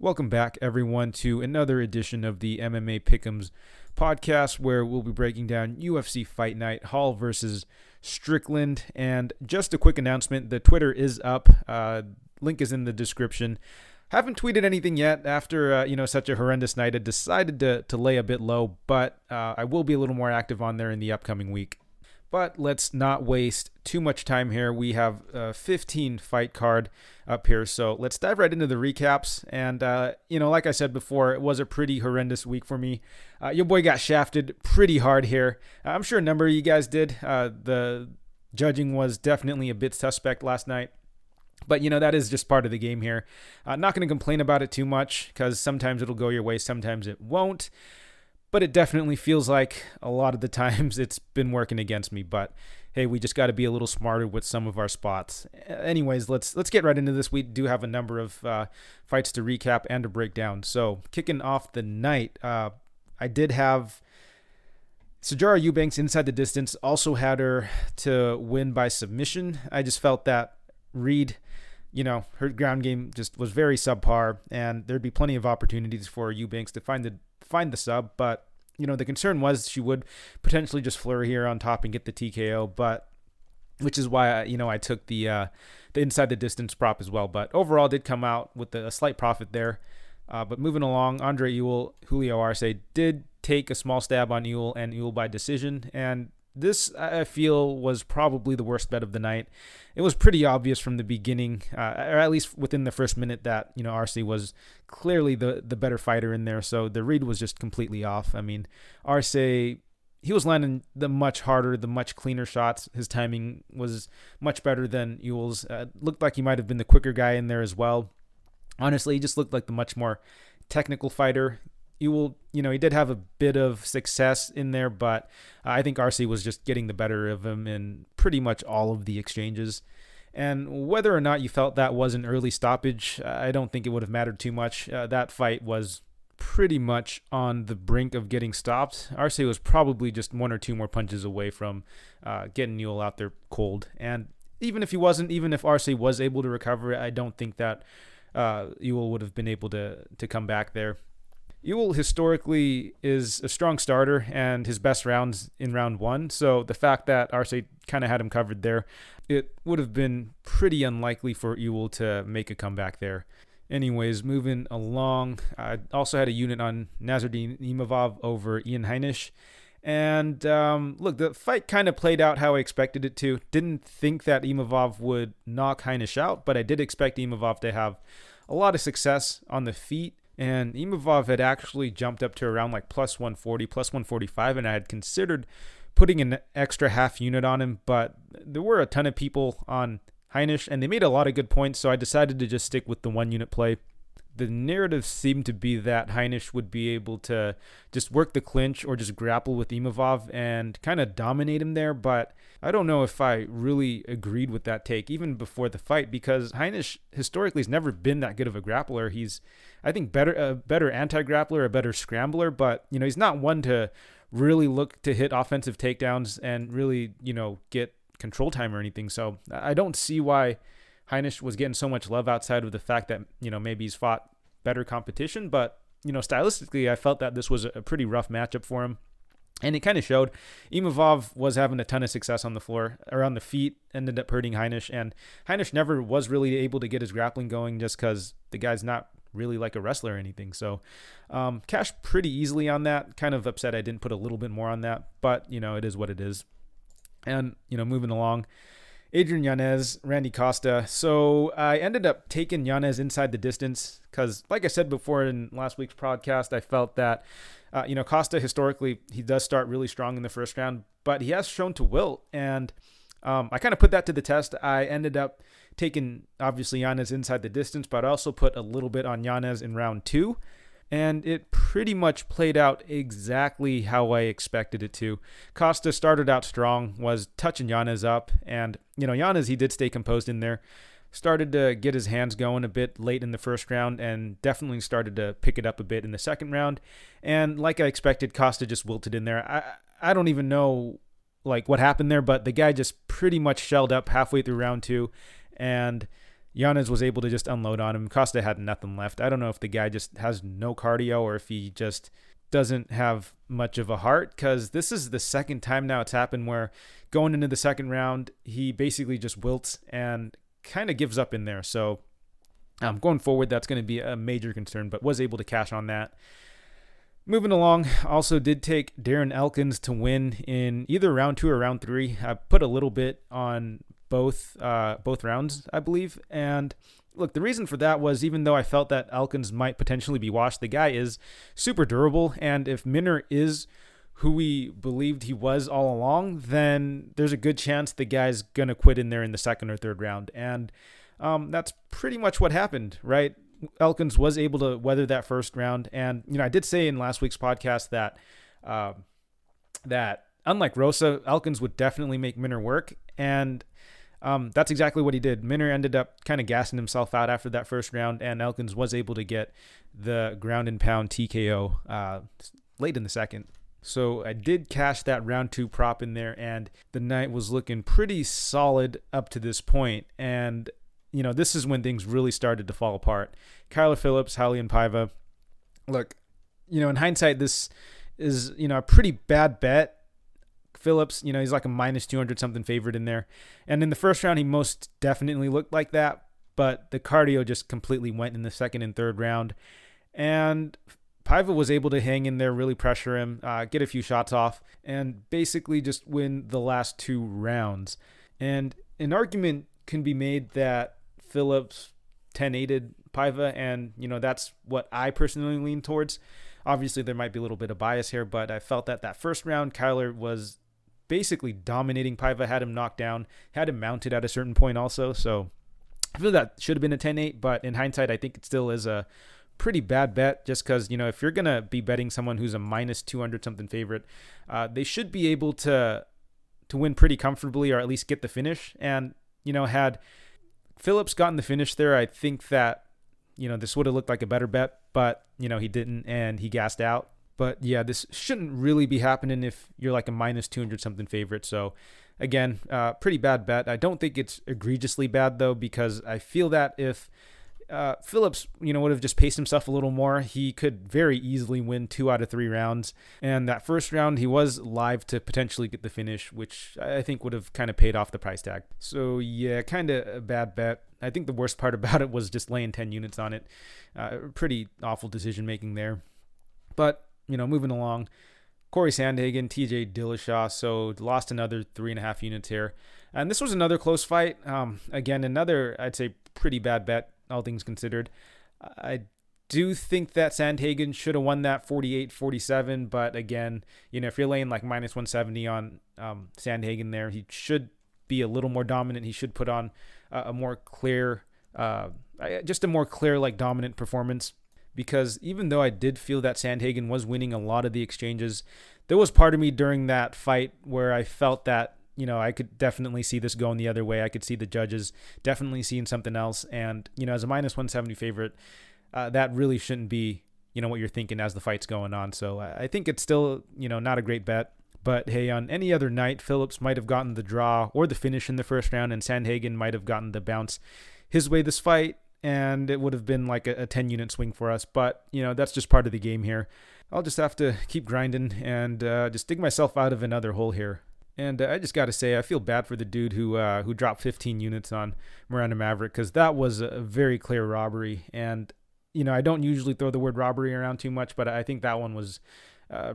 Welcome back, everyone, to another edition of the MMA Pick'ems podcast, where we'll be breaking down UFC Fight Night, Hall versus Strickland. And just a quick announcement, the Twitter is up. Link is in the description. Haven't tweeted anything yet after, such a horrendous night. I decided to lay a bit low, but I will be a little more active on there in the upcoming week. But let's not waste too much time here. We have a 15 fight card up here, so let's dive right into the recaps. And, like I said before, it was a pretty horrendous week for me. Your boy got shafted pretty hard here. I'm sure a number of you guys did. The judging was definitely a bit suspect last night. But, that is just part of the game here. Not going to complain about it too much because sometimes it'll go your way, sometimes it won't. But it definitely feels like a lot of the times it's been working against me. But hey, we just got to be a little smarter with some of our spots. Anyways, let's get right into this. We do have a number of fights to recap and to break down. So kicking off the night, I did have Sijara Eubanks inside the distance. Also had her to win by submission. I just felt that Reed, her ground game just was very subpar, and there'd be plenty of opportunities for Eubanks to find the sub, but the concern was she would potentially just flurry here on top and get the TKO, but which is why I took the inside the distance prop as well. But overall did come out with a slight profit there. But moving along, Andre Ewell, Julio Arce did take a small stab on Ewell and Ewell by decision, and this, I feel, was probably the worst bet of the night. It was pretty obvious from the beginning, or at least within the first minute, that Arce was clearly the better fighter in there. So the read was just completely off. I mean, Arce, he was landing the much harder, the much cleaner shots. His timing was much better than Ewell's. Looked like he might have been the quicker guy in there as well. Honestly, he just looked like the much more technical fighter. Ewell, he did have a bit of success in there, but I think Arce was just getting the better of him in pretty much all of the exchanges. And whether or not you felt that was an early stoppage, I don't think it would have mattered too much. That fight was pretty much on the brink of getting stopped. Arce was probably just one or two more punches away from getting Ewell out there cold. And even if he wasn't, even if Arce was able to recover, I don't think that Ewell would have been able to come back there. Ewell historically is a strong starter, and his best rounds in round one. So the fact that Arce kind of had him covered there, it would have been pretty unlikely for Ewell to make a comeback there. Anyways, moving along, I also had a unit on Nasruddin Imavov over Ian Heinisch. And look, the fight kind of played out how I expected it to. Didn't think that Imavov would knock Heinisch out, but I did expect Imavov to have a lot of success on the feet. And Imavov had actually jumped up to around like plus 140, plus 145, and I had considered putting an extra half unit on him, but there were a ton of people on Heinisch, and they made a lot of good points, so I decided to just stick with the one unit play. The narrative seemed to be that Heinisch would be able to just work the clinch or just grapple with Imavov and kind of dominate him there, but I don't know if I really agreed with that take even before the fight, because Heinisch historically has never been that good of a grappler. He's, I think, a better anti-grappler, a better scrambler, but he's not one to really look to hit offensive takedowns and really get control time or anything. So I don't see why Heinisch was getting so much love outside of the fact that, maybe he's fought better competition. But, stylistically, I felt that this was a pretty rough matchup for him. And it kind of showed. Imavov was having a ton of success on the floor, or on the feet, ended up hurting Heinisch. And Heinisch never was really able to get his grappling going just because the guy's not really like a wrestler or anything. So cashed pretty easily on that. Kind of upset I didn't put a little bit more on that. But, it is what it is. And, moving along, Adrian Yanez, Randy Costa. So I ended up taking Yanez inside the distance because, like I said before in last week's podcast, I felt that, Costa historically, he does start really strong in the first round, but he has shown to wilt. And I kind of put that to the test. I ended up taking, obviously, Yanez inside the distance, but I also put a little bit on Yanez in round 2. And it pretty much played out exactly how I expected it to. Costa started out strong, was touching Yanez up. And, Yanez, he did stay composed in there. Started to get his hands going a bit late in the first round and definitely started to pick it up a bit in the second round. And like I expected, Costa just wilted in there. I don't even know what happened there, but the guy just pretty much shelled up halfway through round 2. And Yanez was able to just unload on him. Cosce had nothing left. I don't know if the guy just has no cardio or if he just doesn't have much of a heart, because this is the second time now it's happened where going into the second round, he basically just wilts and kind of gives up in there. So going forward, that's going to be a major concern, but was able to cash on that. Moving along, also did take Darren Elkins to win in either round 2 or round 3. I put a little bit on both rounds, I believe. And look, the reason for that was, even though I felt that Elkins might potentially be washed, the guy is super durable. And if Mounir is who we believed he was all along, then there's a good chance the guy's going to quit in there in the second or third round. And that's pretty much what happened, right? Elkins was able to weather that first round. And, I did say in last week's podcast that that unlike Rosa, Elkins would definitely make Mounir work. And that's exactly what he did. Mounir ended up kind of gassing himself out after that first round, and Elkins was able to get the ground and pound TKO late in the second. So I did cash that round 2 prop in there, and the night was looking pretty solid up to this point. And this is when things really started to fall apart. Kyler Phillips, Raulian Paiva. Look, in hindsight, this is, a pretty bad bet. Phillips, he's like a minus 200 something favorite in there. And in the first round, he most definitely looked like that. But the cardio just completely went in the second and third round. And Paiva was able to hang in there, really pressure him, get a few shots off, and basically just win the last 2 rounds. And an argument can be made that Phillips 10-8'd Paiva, and that's what I personally lean towards. Obviously, there might be a little bit of bias here, but I felt that first round, Kyler was basically dominating Paiva, had him knocked down, had him mounted at a certain point also. So I feel that should have been a 10-8, but in hindsight, I think it still is a pretty bad bet, just because, if you're going to be betting someone who's a minus 200 something favorite, they should be able to win pretty comfortably, or at least get the finish. And, had Phillips gotten the finish there, I think that, this would have looked like a better bet, but, he didn't, and he gassed out. But yeah, this shouldn't really be happening if you're like a minus 200 something favorite. So again, pretty bad bet. I don't think it's egregiously bad though, because I feel that if Phillips, would have just paced himself a little more, he could very easily win 2 out of 3 rounds. And that first round, he was live to potentially get the finish, which I think would have kind of paid off the price tag. So yeah, kind of a bad bet. I think the worst part about it was just laying 10 units on it. Pretty awful decision making there. But, moving along, Corey Sandhagen, TJ Dillashaw, so lost another 3.5 units here. And this was another close fight. Again, another, I'd say, pretty bad bet, all things considered. I do think that Sandhagen should have won that 48-47, but again, if you're laying like minus 170 on Sandhagen there, he should be a little more dominant. He should put on a more clear, like dominant performance, because even though I did feel that Sandhagen was winning a lot of the exchanges, there was part of me during that fight where I felt that, I could definitely see this going the other way. I could see the judges definitely seeing something else. And, as a minus 170 favorite, that really shouldn't be, what you're thinking as the fight's going on. So I think it's still, not a great bet. But hey, on any other night, Phillips might have gotten the draw or the finish in the first round, and Sandhagen might have gotten the bounce his way this fight, and it would have been like a 10-unit swing for us. But, that's just part of the game here. I'll just have to keep grinding and just dig myself out of another hole here. And I just got to say, I feel bad for the dude who dropped 15 units on Miranda Maverick, because that was a very clear robbery. And, I don't usually throw the word robbery around too much, but I think that one was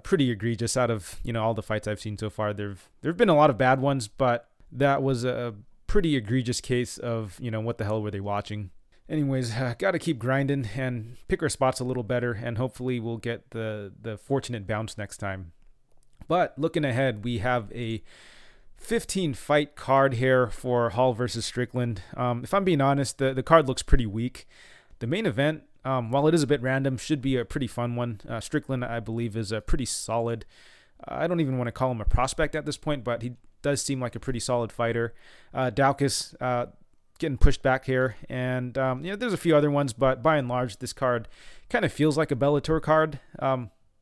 pretty egregious out of, all the fights I've seen so far. There've been a lot of bad ones, but that was a pretty egregious case of, what the hell were they watching? Anyways, got to keep grinding and pick our spots a little better, and hopefully we'll get the fortunate bounce next time. But looking ahead, we have a 15-fight card here for Hall versus Strickland. If I'm being honest, the card looks pretty weak. The main event, while it is a bit random, should be a pretty fun one. Strickland, I believe, is a pretty solid. I don't even want to call him a prospect at this point, but he does seem like a pretty solid fighter. Daukaus getting pushed back here, and there's a few other ones, but by and large, this card kind of feels like a Bellator card.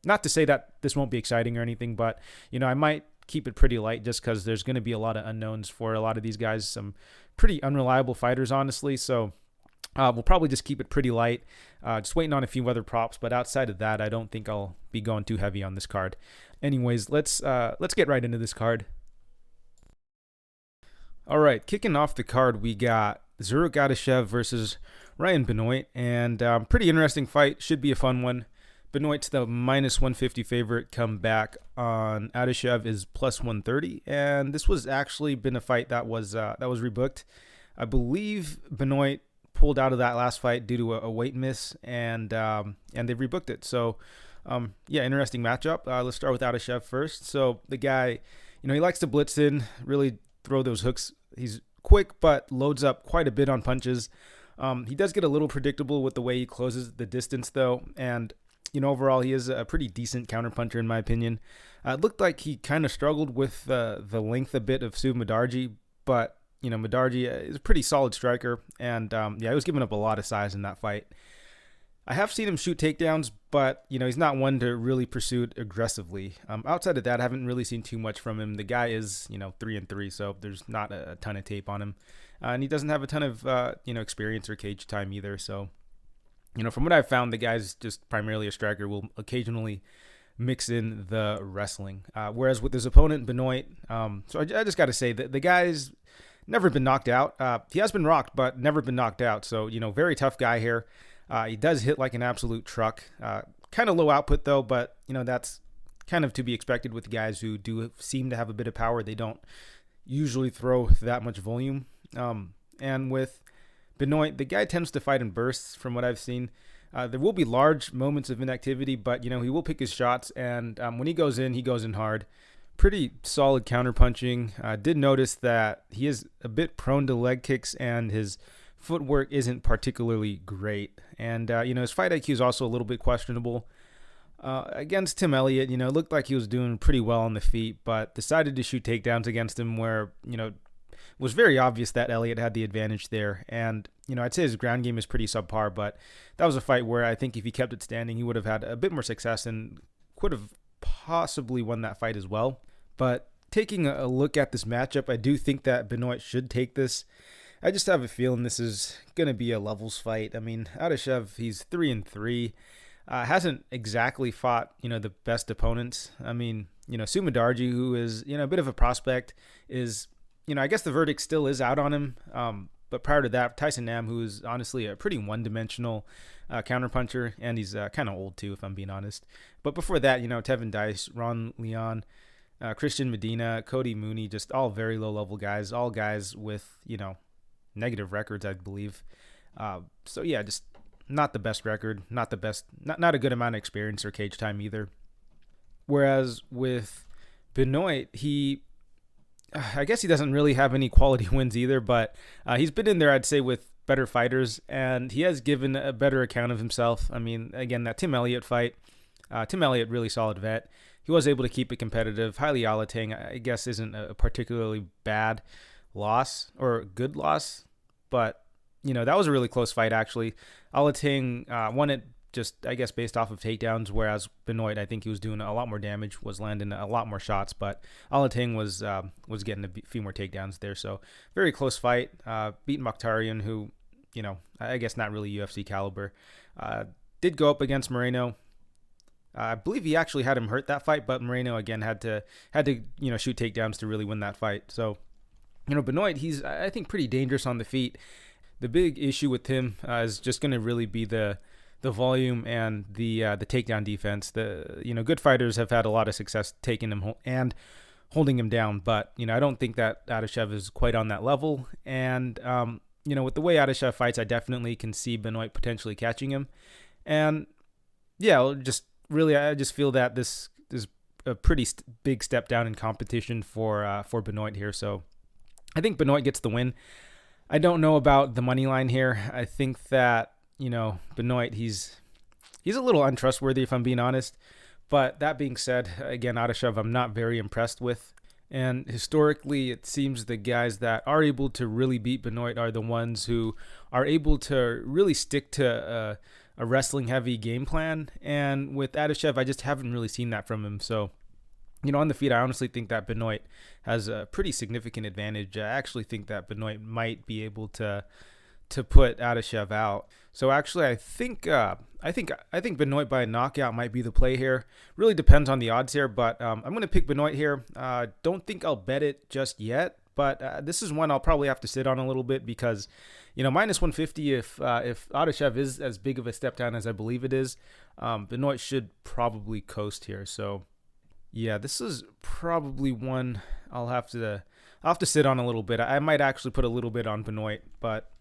Not to say that this won't be exciting or anything, but I might keep it pretty light just because there's going to be a lot of unknowns for a lot of these guys, some pretty unreliable fighters, honestly. So We'll probably just keep it pretty light, just waiting on a few other props. But outside of that, I don't think I'll be going too heavy on this card. Anyways, let's get right into this card. All right, kicking off the card, we got Zarrukh Adashev versus Ryan Benoit, and pretty interesting fight. Should be a fun one. Benoit's the -150 favorite. Come back on Adashev is +130, and this was actually been a fight that was rebooked. I believe Benoit pulled out of that last fight due to a weight miss, and they've rebooked it. So, yeah, interesting matchup. Let's start with Adashev first. So the guy, he likes to blitz in, really throw those hooks. He's quick, but loads up quite a bit on punches. He does get a little predictable with the way he closes the distance, though, and overall, he is a pretty decent counterpuncher, in my opinion. It looked like he kind of struggled with the length a bit of Sue Mudarji, but, Mudarji is a pretty solid striker, and, he was giving up a lot of size in that fight. I have seen him shoot takedowns, but, he's not one to really pursue it aggressively. Outside of that, I haven't really seen too much from him. The guy is, 3-3, so there's not a ton of tape on him. And he doesn't have a ton of, experience or cage time either, so... from what I've found, the guy's just primarily a striker, will occasionally mix in the wrestling. Whereas with his opponent, Benoit, so I just got to say that the guy's never been knocked out. He has been rocked, but never been knocked out. So, very tough guy here. He does hit like an absolute truck. Kind of low output, though, but, that's kind of to be expected with guys who do seem to have a bit of power. They don't usually throw that much volume. And with Benoit, the guy tends to fight in bursts from what I've seen. There will be large moments of inactivity, but, he will pick his shots, and when he goes in hard. Pretty solid counterpunching. Did notice that he is a bit prone to leg kicks, and his footwork isn't particularly great. And, his fight IQ is also a little bit questionable. Against Tim Elliott, it looked like he was doing pretty well on the feet, but decided to shoot takedowns against him where, was very obvious that Elliott had the advantage there. And, I'd say his ground game is pretty subpar, but that was a fight where I think if he kept it standing, he would have had a bit more success and could have possibly won that fight as well. But taking a look at this matchup, I do think that Benoit should take this. I just have a feeling this is going to be a levels fight. I mean, Adashev, he's 3-3. Hasn't exactly fought, the best opponents. I mean, Sue Mudarji, who is, a bit of a prospect, is... I guess the verdict still is out on him. But prior to that, Tyson Nam, who is honestly a pretty one-dimensional counterpuncher, and he's kind of old too, if I'm being honest. But before that, Tevin Dice, Ron Leon, Christian Medina, Cody Mooney, just all very low-level guys, all guys with, negative records, I believe. So yeah, just not the best record, not a good amount of experience or cage time either. Whereas with Benoit, I guess he doesn't really have any quality wins either, but he's been in there, I'd say, with better fighters, and he has given a better account of himself. I mean, again, that Tim Elliott fight, Tim Elliott, really solid vet. He was able to keep it competitive. Haile Alateng, I guess, isn't a particularly bad loss or good loss, but, that was a really close fight, actually. Alateng won it just, I guess, based off of takedowns, whereas Benoit, I think he was doing a lot more damage, was landing a lot more shots, but Alateng was getting a few more takedowns there, so very close fight. Beat Baghdasaryan, who, I guess not really UFC caliber. Did go up against Moreno. I believe he actually had him hurt that fight, but Moreno, again, had to shoot takedowns to really win that fight. So, Benoit, he's, I think, pretty dangerous on the feet. The big issue with him is just going to really be the volume and the takedown defense. Good fighters have had a lot of success taking him and holding him down, but I don't think that Adashev is quite on that level. And with the way Adashev fights, I definitely can see Benoit potentially catching him. And yeah, I just feel that this is a pretty big step down in competition for Benoit here. So I think Benoit gets the win. I don't know about the money line here. I think that Benoit, he's a little untrustworthy, if I'm being honest. But that being said, again, Adashev, I'm not very impressed with. And historically, it seems the guys that are able to really beat Benoit are the ones who are able to really stick to a wrestling-heavy game plan. And with Adashev, I just haven't really seen that from him. So, on the feet, I honestly think that Benoit has a pretty significant advantage. I actually think that Benoit might be able to to put Adashev out. So actually, I think Benoit by knockout might be the play here. Really depends on the odds here, but I'm going to pick Benoit here. Don't think I'll bet it just yet, but this is one I'll probably have to sit on a little bit because, minus 150 if Adashev is as big of a step down as I believe it is, Benoit should probably coast here. So yeah, this is probably one I'll have to sit on a little bit. I might actually put a little bit on Benoit, but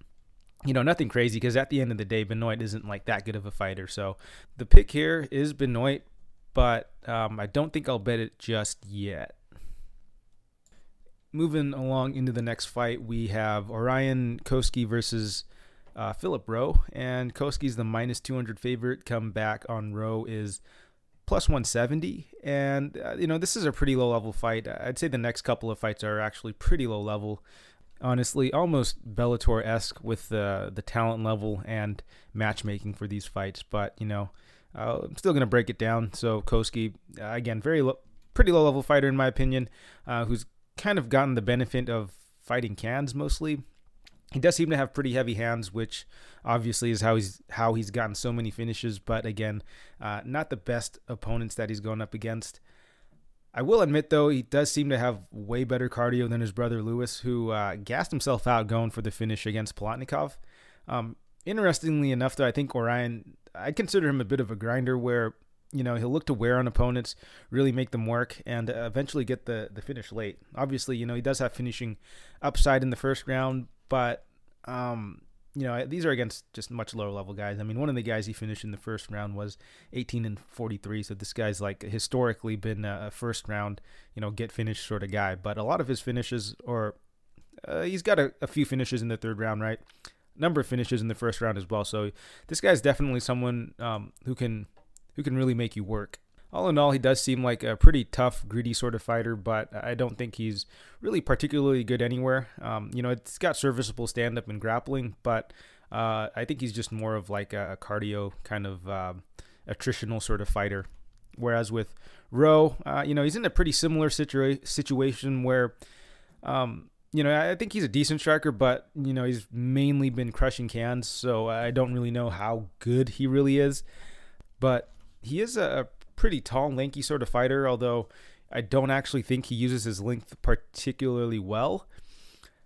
nothing crazy because at the end of the day, Benoit isn't like that good of a fighter. So the pick here is Benoit, but I don't think I'll bet it just yet. Moving along into the next fight, we have Orion Cosce versus Philip Rowe, and Cosce's the minus 200 favorite. Come back on Rowe is plus 170, and this is a pretty low level fight. I'd say the next couple of fights are actually pretty low level. Honestly, almost Bellator-esque with the talent level and matchmaking for these fights. But, I'm still going to break it down. So Cosce, again, pretty low-level fighter in my opinion, who's kind of gotten the benefit of fighting cans mostly. He does seem to have pretty heavy hands, which obviously is how he's gotten so many finishes. But again, not the best opponents that he's going up against. I will admit, though, he does seem to have way better cardio than his brother Lewis, who gassed himself out going for the finish against Palatnikov. Interestingly enough, though, I think Orion, I consider him a bit of a grinder where, he'll look to wear on opponents, really make them work, and eventually get the finish late. Obviously, he does have finishing upside in the first round, but these are against just much lower level guys. I mean, one of the guys he finished in the first round was 18-43. So this guy's like historically been a first round, get finished sort of guy. But a lot of his finishes, he's got a few finishes in the third round, right? Number of finishes in the first round as well. So this guy's definitely someone who can really make you work. All in all, he does seem like a pretty tough, gritty sort of fighter, but I don't think he's really particularly good anywhere. It's got serviceable stand-up and grappling, but I think he's just more of like a cardio kind of attritional sort of fighter. Whereas with Rowe, he's in a pretty similar situation where, I think he's a decent striker, but, he's mainly been crushing cans, so I don't really know how good he really is. But he is a pretty tall, lanky sort of fighter, although I don't actually think he uses his length particularly well.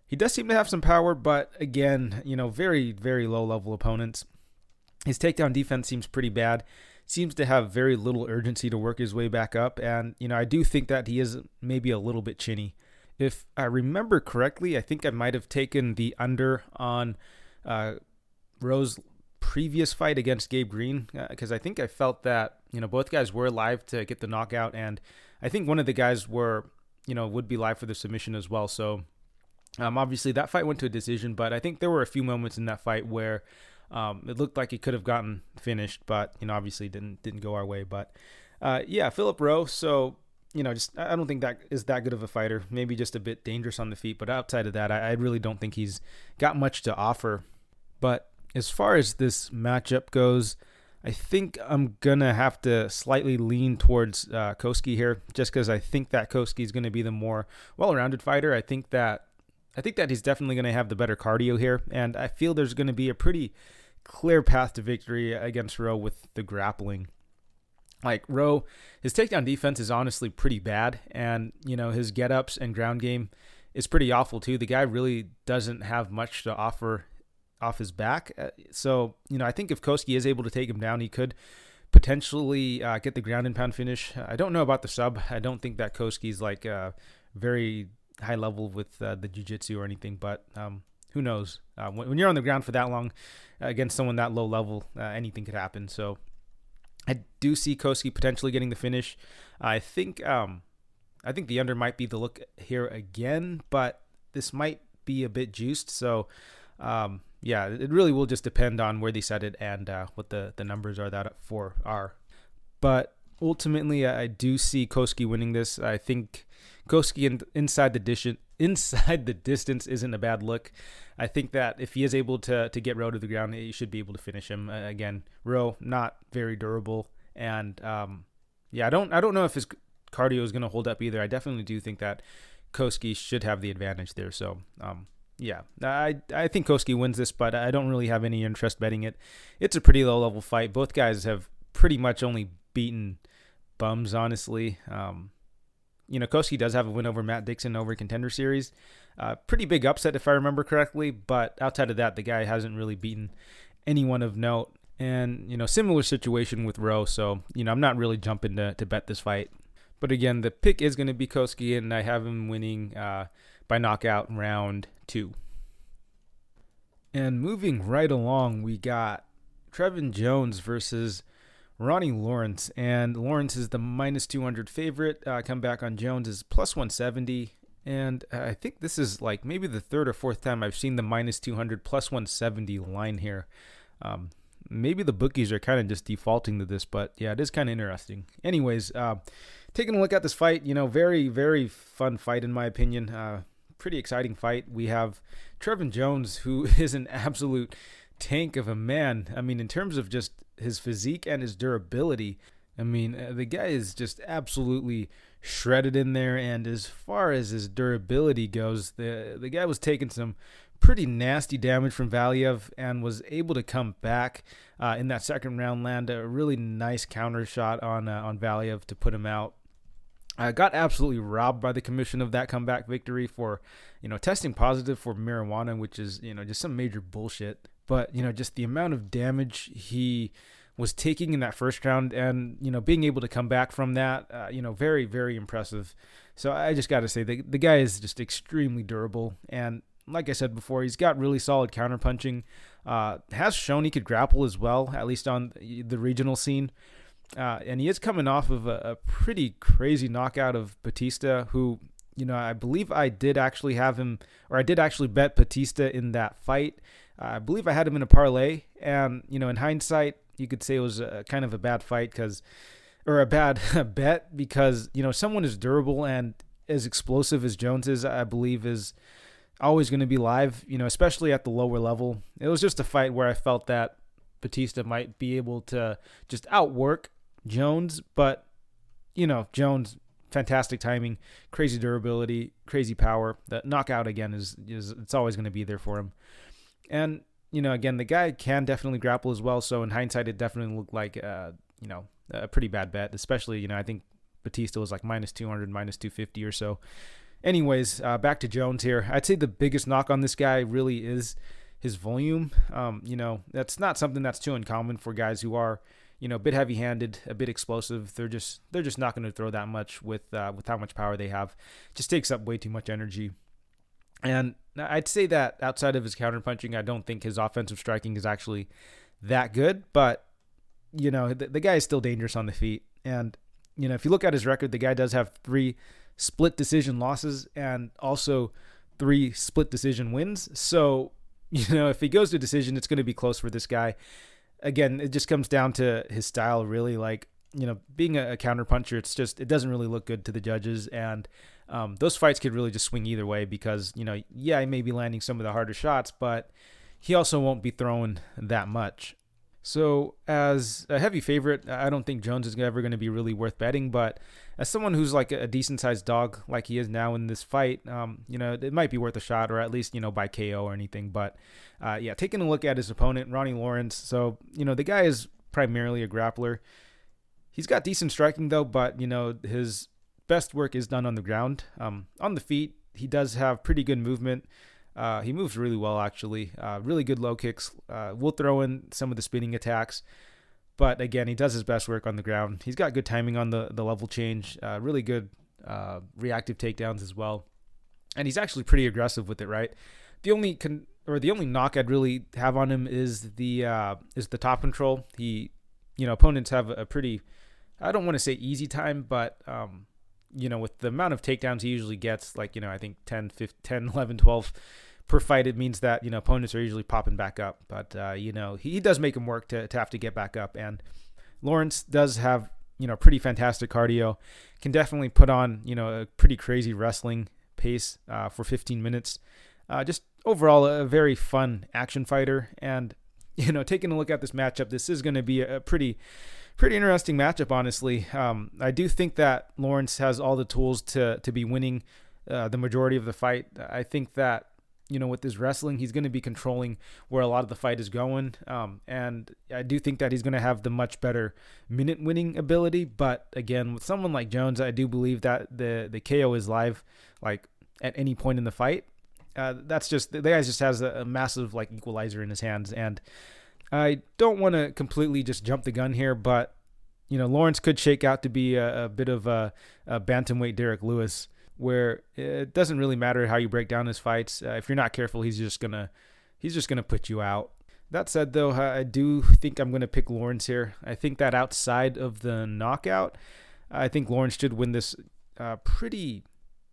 He does seem to have some power, but again, very, very low-level opponents. His takedown defense seems pretty bad. Seems to have very little urgency to work his way back up, and, I do think that he is maybe a little bit chinny. If I remember correctly, I think I might have taken the under on Rowe's previous fight against Gabe Green, because I think I felt that both guys were live to get the knockout, and I think one of the guys would be live for the submission as well. So obviously that fight went to a decision, but I think there were a few moments in that fight where it looked like it could have gotten finished, but obviously didn't go our way. But Philip Rowe. So I don't think that is that good of a fighter. Maybe just a bit dangerous on the feet, but outside of that, I really don't think he's got much to offer. But as far as this matchup goes, I think I'm going to have to slightly lean towards Cosce here, just because I think that Cosce is going to be the more well-rounded fighter. I think that he's definitely going to have the better cardio here, and I feel there's going to be a pretty clear path to victory against Rowe with the grappling. Like Rowe, his takedown defense is honestly pretty bad, and his get-ups and ground game is pretty awful too. The guy really doesn't have much to offer off his back. So, I think if Cosce is able to take him down, he could potentially get the ground and pound finish. I don't know about the sub. I don't think that Cosce's like very high level with the jiu-jitsu or anything, but who knows? When you're on the ground for that long against someone that low level, anything could happen. So I do see Cosce potentially getting the finish. I think the under might be the look here again, but this might be a bit juiced. So it really will just depend on where they set it and what the numbers are that for are. But ultimately, I do see Cosce winning this. I think Cosce inside the distance isn't a bad look. I think that if he is able to get Rowe to the ground, he should be able to finish him. Again, Rowe not very durable, and I don't know if his cardio is going to hold up either. I definitely do think that Cosce should have the advantage there. So yeah, I think Cosce wins this, but I don't really have any interest betting it. It's a pretty low-level fight. Both guys have pretty much only beaten bums, honestly. Cosce does have a win over Matt Dixon over Contender Series. Pretty big upset, if I remember correctly, but outside of that, the guy hasn't really beaten anyone of note. And, similar situation with Rowe, so, I'm not really jumping to bet this fight. But again, the pick is going to be Cosce, and I have him winning by knockout round 2. And moving right along, we got Trevin Jones versus Ronnie Lawrence. And Lawrence is the minus 200 favorite. Comeback on Jones is plus 170. And I think this is like maybe the third or fourth time I've seen the minus 200 plus 170 line here. Maybe the bookies are kind of just defaulting to this, but yeah, it is kind of interesting. Anyways, taking a look at this fight, very, very fun fight in my opinion. Pretty exciting fight. We have Trevin Jones, who is an absolute tank of a man. I mean, in terms of just his physique and his durability, the guy is just absolutely shredded in there. And as far as his durability goes, the guy was taking some pretty nasty damage from Valiev and was able to come back in that second round, land a really nice counter shot on Valiev to put him out. Got absolutely robbed by the commission of that comeback victory for, testing positive for marijuana, which is, just some major bullshit. But, just the amount of damage he was taking in that first round and, being able to come back from that, very, very impressive. So I just got to say the guy is just extremely durable. And like I said before, he's got really solid counterpunching. Has shown he could grapple as well, at least on the regional scene. And he is coming off of a pretty crazy knockout of Batista, who, I believe I did actually have him, or I did actually bet Batista in that fight. I believe I had him in a parlay. And, in hindsight, you could say it was kind of a bad fight or a bad bet because, someone as durable and as explosive as Jones is, I believe is always going to be live, especially at the lower level. It was just a fight where I felt that Batista might be able to just outwork Jones, but, Jones, fantastic timing, crazy durability, crazy power. The knockout, again, is it's always going to be there for him. And, again, the guy can definitely grapple as well, so in hindsight, it definitely looked like, a pretty bad bet, especially, I think Batista was like minus 200, minus 250 or so. Anyways, back to Jones here. I'd say the biggest knock on this guy really is his volume. That's not something that's too uncommon for guys who are, a bit heavy-handed, a bit explosive. They're just not going to throw that much with how much power they have. Just takes up way too much energy. And I'd say that outside of his counterpunching, I don't think his offensive striking is actually that good. But, the guy is still dangerous on the feet. And, if you look at his record, the guy does have 3 split decision losses and also 3 split decision wins. So, if he goes to decision, it's going to be close for this guy. Again, it just comes down to his style, really. Like, being a counterpuncher, it doesn't really look good to the judges. And those fights could really just swing either way because, he may be landing some of the harder shots, but he also won't be throwing that much. So as a heavy favorite, I don't think Jones is ever going to be really worth betting, but as someone who's like a decent sized dog like he is now in this fight, it might be worth a shot, or at least, by KO or anything. But taking a look at his opponent, Ronnie Lawrence. So, the guy is primarily a grappler. He's got decent striking though, but, his best work is done on the ground. On the feet, he does have pretty good movement. He moves really well, actually. Really good low kicks. We'll throw in some of the spinning attacks. But again, he does his best work on the ground. He's got good timing on the level change. Really good reactive takedowns as well. And he's actually pretty aggressive with it, right? The only knock I'd really have on him is the top control. Opponents have a pretty, I don't want to say easy time, but with the amount of takedowns he usually gets, like, I think 10, 11, 12 per fight, it means that, opponents are usually popping back up. But, he does make him work to have to get back up. And Lawrence does have, pretty fantastic cardio, can definitely put on, a pretty crazy wrestling pace for 15 minutes. Just overall, a very fun action fighter. And, taking a look at this matchup, this is going to be a pretty interesting matchup, honestly. I do think that Lawrence has all the tools to be winning the majority of the fight. I think that, with his wrestling, he's going to be controlling where a lot of the fight is going. And I do think that he's going to have the much better minute winning ability. But again, with someone like Jones, I do believe that the KO is live, like at any point in the fight. That's just, the guy just has a massive like equalizer in his hands. And I don't want to completely just jump the gun here, but Lawrence could shake out to be a bit of a bantamweight Derek Lewis, where it doesn't really matter how you break down his fights. If you're not careful, he's just gonna put you out. That said, though, I do think I'm gonna pick Lawrence here. I think that outside of the knockout, I think Lawrence should win this pretty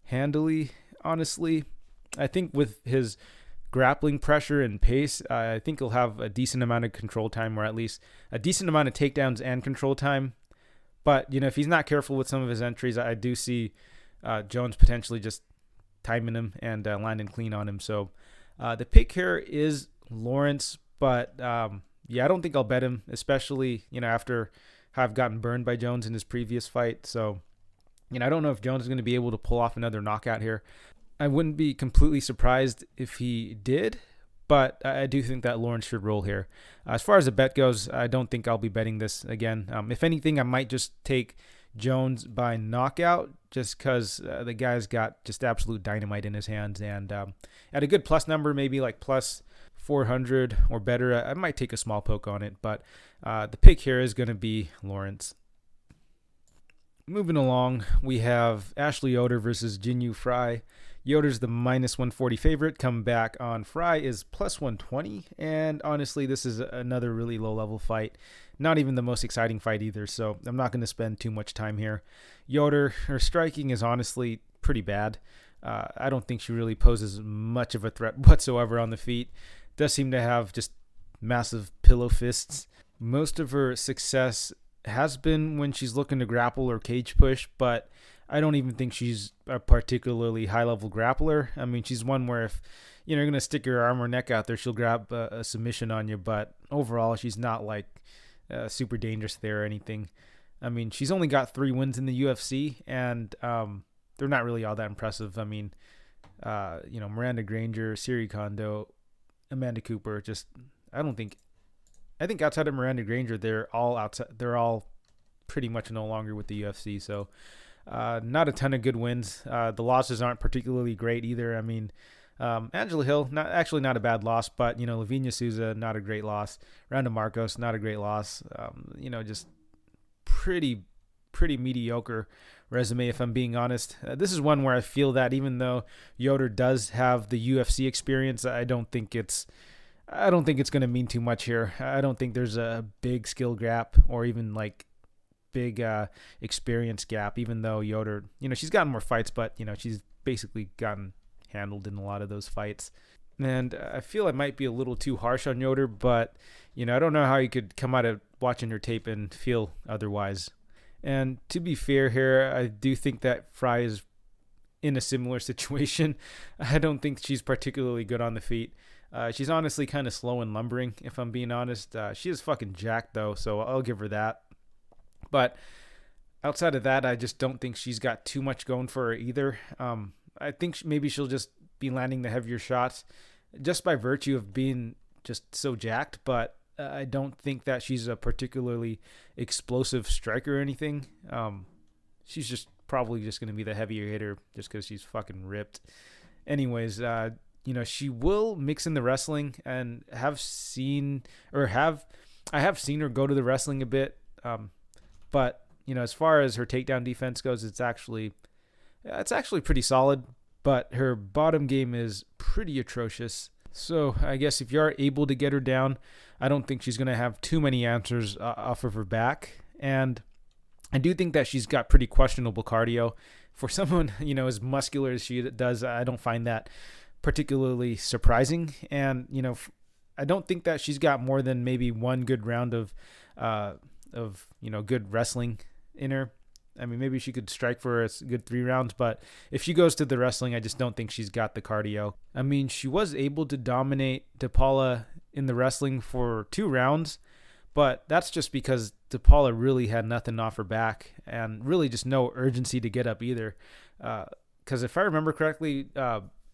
handily. Honestly, I think with his grappling pressure and pace, I think he'll have a decent amount of control time, or at least a decent amount of takedowns and control time. But if he's not careful with some of his entries, I do see Jones potentially just timing him and landing clean on him. So the pick here is Lawrence, but I don't think I'll bet him, especially after I've gotten burned by Jones in his previous fight. So I don't know if Jones is going to be able to pull off another knockout here. I wouldn't be completely surprised if he did, but I do think that Lawrence should roll here. As far as the bet goes, I don't think I'll be betting this again. If anything, I might just take Jones by knockout, just because the guy's got just absolute dynamite in his hands. And at a good plus number, maybe like plus 400 or better, I might take a small poke on it. But the pick here is going to be Lawrence. Moving along, we have Ashley Yoder versus Jinh Frey. Yoder's the minus 140 favorite. Come back on Frey is plus 120. And honestly, this is another really low-level fight. Not even the most exciting fight either, so I'm not going to spend too much time here. Yoder, her striking is honestly pretty bad. I don't think she really poses much of a threat whatsoever on the feet. Does seem to have just massive pillow fists. Most of her success has been when she's looking to grapple or cage push, but I don't even think she's a particularly high-level grappler. I mean, she's one where if you're going to stick your arm or neck out there, she'll grab a submission on you, but overall, she's not like super dangerous there or anything. I mean, she's only got 3 wins in the UFC, and they're not really all that impressive. I mean, Miranda Granger, Siri Kondo, Amanda Cooper, I think outside of Miranda Granger, they're all pretty much no longer with the UFC. So not a ton of good wins. The losses aren't particularly great either. I mean, Angela Hill, not a bad loss, but Lavinia Souza, not a great loss. Randa Marcos, not a great loss. Just pretty mediocre resume, if I'm being honest. This is one where I feel that even though Yoder does have the UFC experience, I don't think it's going to mean too much here. I don't think there's a big skill gap or even like big experience gap, even though Yoder, she's gotten more fights, but she's basically gotten handled in a lot of those fights. And I feel I might be a little too harsh on Yoder, but I don't know how you could come out of watching her tape and feel otherwise. And to be fair here, I do think that Frey is in a similar situation. I don't think she's particularly good on the feet. She's honestly kind of slow and lumbering, if I'm being honest. She is fucking jacked, though, so I'll give her that. But outside of that, I just don't think she's got too much going for her either. I think maybe she'll just be landing the heavier shots just by virtue of being just so jacked, but I don't think that she's a particularly explosive striker or anything. She's just probably just going to be the heavier hitter just because she's fucking ripped. Anyways, she will mix in the wrestling, and I have seen her go to the wrestling a bit. But as far as her takedown defense goes, it's actually pretty solid, but her bottom game is pretty atrocious. So I guess if you are able to get her down, I don't think she's going to have too many answers off of her back. And I do think that she's got pretty questionable cardio. For someone, as muscular as she does, I don't find that particularly surprising. And, I don't think that she's got more than maybe one good round of good wrestling in her. I mean, maybe she could strike for a good 3 rounds, but if she goes to the wrestling, I just don't think she's got the cardio. I mean, she was able to dominate DePaula in the wrestling for 2 rounds, but that's just because DePaula really had nothing off her back and really just no urgency to get up either. Because if I remember correctly,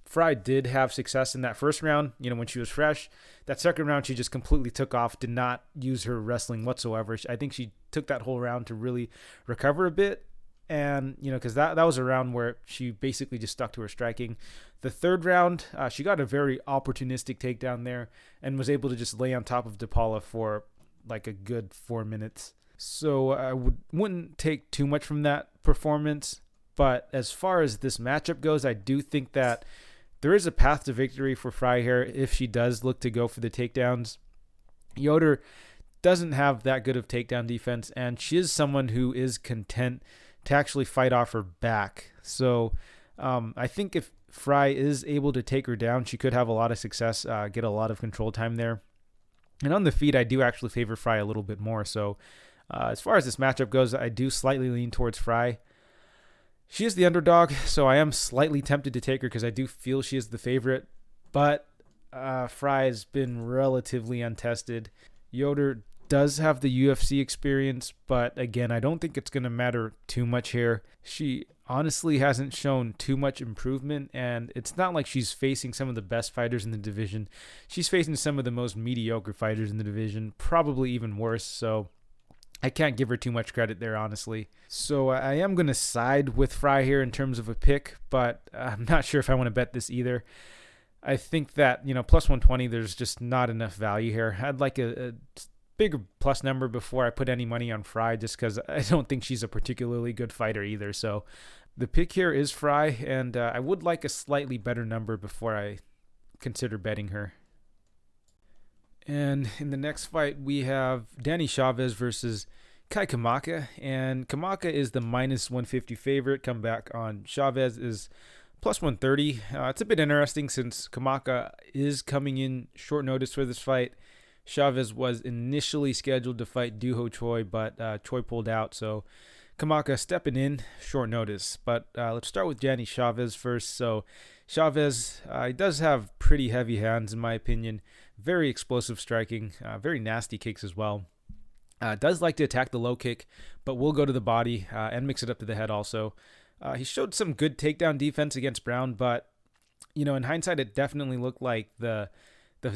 Frey did have success in that first round, when she was fresh. That second round, she just completely took off, did not use her wrestling whatsoever. I think she took that whole round to really recover a bit. And, because that was a round where she basically just stuck to her striking. The third round, she got a very opportunistic takedown there and was able to just lay on top of DePaula for like a good 4 minutes. So I wouldn't take too much from that performance. But as far as this matchup goes, I do think that there is a path to victory for Frey here if she does look to go for the takedowns. Yoder doesn't have that good of takedown defense, and she is someone who is content to actually fight off her back. So I think if Frey is able to take her down, she could have a lot of success, get a lot of control time there. And on the feet, I do actually favor Frey a little bit more. So as far as this matchup goes, I do slightly lean towards Frey. She is the underdog, so I am slightly tempted to take her because I do feel she is the favorite. But Frey has been relatively untested. Yoder does have the UFC experience, but again, I don't think it's going to matter too much here. She honestly hasn't shown too much improvement, and it's not like she's facing some of the best fighters in the division. She's facing some of the most mediocre fighters in the division, probably even worse, so I can't give her too much credit there, honestly. So I am going to side with Frey here in terms of a pick, but I'm not sure if I want to bet this either. I think that, plus 120, there's just not enough value here. I'd like a bigger plus number before I put any money on Frey, just because I don't think she's a particularly good fighter either. So the pick here is Frey, and I would like a slightly better number before I consider betting her. And in the next fight, we have Danny Chavez versus Kamaka. And Kamaka is the minus 150 favorite. Comeback on Chavez is plus 130. It's a bit interesting since Kamaka is coming in short notice for this fight. Chavez was initially scheduled to fight Duho Choi, but Choi pulled out. So Kamaka stepping in short notice. But let's start with Danny Chavez first. So Chavez, he does have pretty heavy hands in my opinion. Very explosive striking, very nasty kicks as well. Does like to attack the low kick, but will go to the body and mix it up to the head also. He showed some good takedown defense against Brown, but in hindsight, it definitely looked like the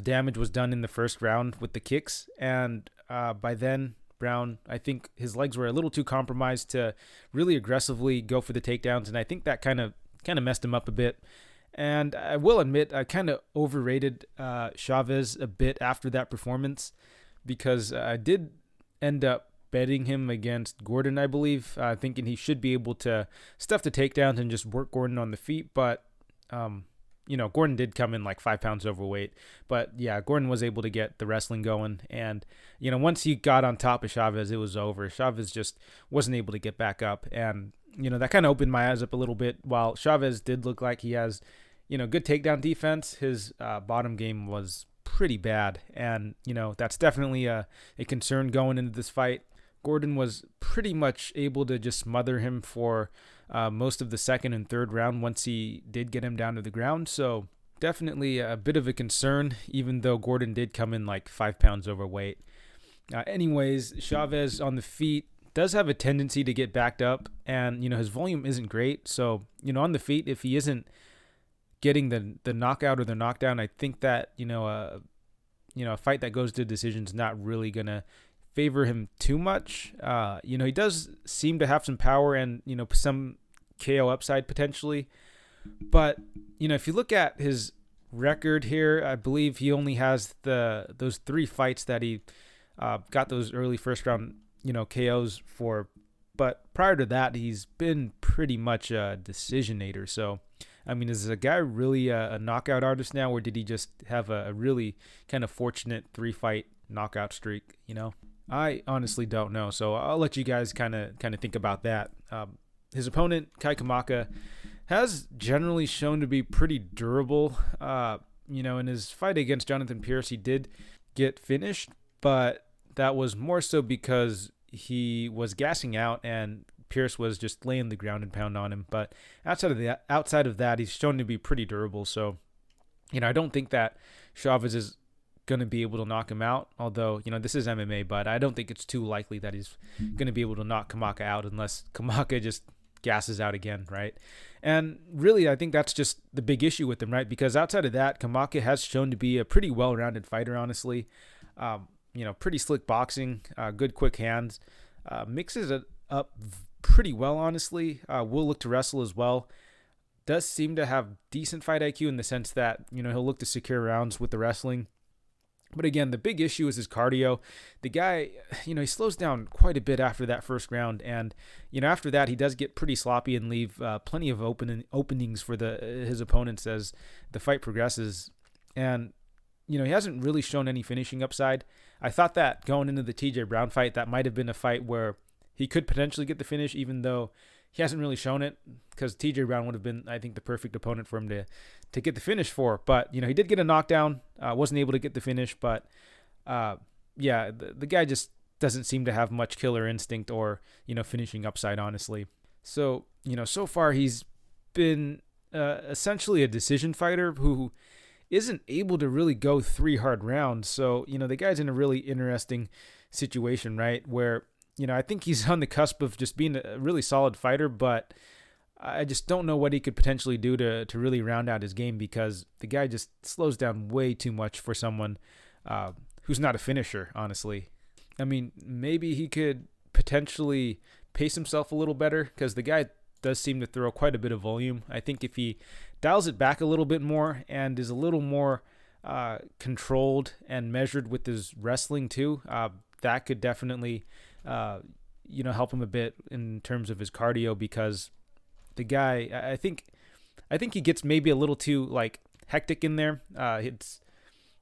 damage was done in the first round with the kicks, and by then Brown, I think his legs were a little too compromised to really aggressively go for the takedowns, and I think that kind of messed him up a bit. And I will admit, I kind of overrated Chavez a bit after that performance because I did end up betting him against Gordon, I believe, thinking he should be able to stuff the takedowns and just work Gordon on the feet. But, Gordon did come in like 5 pounds overweight. But, yeah, Gordon was able to get the wrestling going. And, once he got on top of Chavez, it was over. Chavez just wasn't able to get back up. And that kind of opened my eyes up a little bit. While Chavez did look like he has, good takedown defense, his bottom game was pretty bad. And, that's definitely a concern going into this fight. Gordon was pretty much able to just smother him for most of the second and third round once he did get him down to the ground. So definitely a bit of a concern, even though Gordon did come in like 5 pounds overweight. Anyways, Chavez on the feet does have a tendency to get backed up, and his volume isn't great. So on the feet, if he isn't getting the knockout or the knockdown, I think that a fight that goes to decision is not really gonna favor him too much. He does seem to have some power and some KO upside potentially, but if you look at his record here, I believe he only has those 3 fights that he got those early first round KOs for, but prior to that, he's been pretty much a decisionator. So, is a guy really a knockout artist now, or did he just have a really kind of fortunate 3-fight knockout streak? I honestly don't know. So I'll let you guys kind of think about that. His opponent, Kamaka, has generally shown to be pretty durable. In his fight against Jonathan Pierce, he did get finished, but that was more so because he was gassing out and Pierce was just laying the ground and pound on him. But outside of that, he's shown to be pretty durable. So, I don't think that Chavez is going to be able to knock him out. Although, this is MMA, but I don't think it's too likely that he's going to be able to knock Kamaka out unless Kamaka just gasses out again, right? And really, I think that's just the big issue with him, right? Because outside of that, Kamaka has shown to be a pretty well-rounded fighter, honestly. Pretty slick boxing, good quick hands, mixes it up pretty well, honestly. Will look to wrestle as well. Does seem to have decent fight IQ in the sense that, he'll look to secure rounds with the wrestling. But again, the big issue is his cardio. The guy, he slows down quite a bit after that first round. And, after that, he does get pretty sloppy and leave plenty of openings for his opponents as the fight progresses. And, he hasn't really shown any finishing upside. I thought that going into the TJ Brown fight, that might have been a fight where he could potentially get the finish, even though he hasn't really shown it, because TJ Brown would have been, I think, the perfect opponent for him to get the finish for. But, he did get a knockdown, wasn't able to get the finish. But, the guy just doesn't seem to have much killer instinct or, finishing upside, honestly. So, so far he's been essentially a decision fighter who isn't able to really go 3 hard rounds. So, the guy's in a really interesting situation, right, where I think he's on the cusp of just being a really solid fighter, but I just don't know what he could potentially do to really round out his game, because the guy just slows down way too much for someone who's not a finisher, honestly. I mean, maybe he could potentially pace himself a little better, because the guy does seem to throw quite a bit of volume. I think if he dials it back a little bit more and is a little more controlled and measured with his wrestling too, that could definitely help him a bit in terms of his cardio, because the guy, I think he gets maybe a little too hectic in there.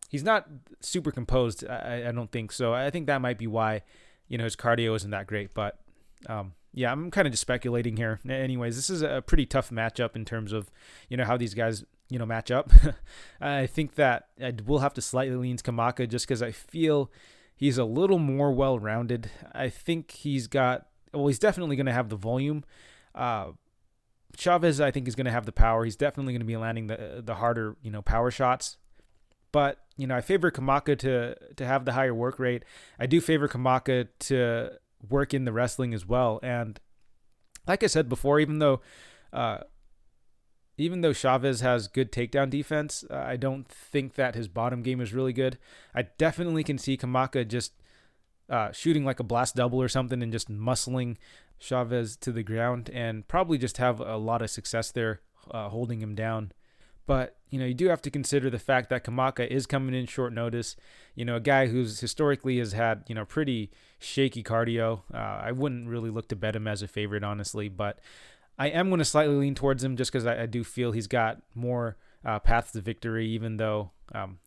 He's not super composed. I don't think so. I think that might be why his cardio isn't that great. But I'm kind of just speculating here. Anyways, this is a pretty tough matchup in terms of how these guys match up. I think that I will have to slightly lean Kamaka just because I feel he's a little more well-rounded. I think he's definitely going to have the volume. Chavez, I think, is going to have the power. He's definitely going to be landing the harder, power shots. But, I favor Kamaka to have the higher work rate. I do favor Kamaka to work in the wrestling as well. And like I said before, even though Chavez has good takedown defense, I don't think that his bottom game is really good. I definitely can see Kamaka just shooting like a blast double or something and just muscling Chavez to the ground and probably just have a lot of success there holding him down. But, you do have to consider the fact that Kamaka is coming in short notice. A guy who's historically has had, pretty shaky cardio. I wouldn't really look to bet him as a favorite, honestly, but I am going to slightly lean towards him just because I do feel he's got more paths to victory, even though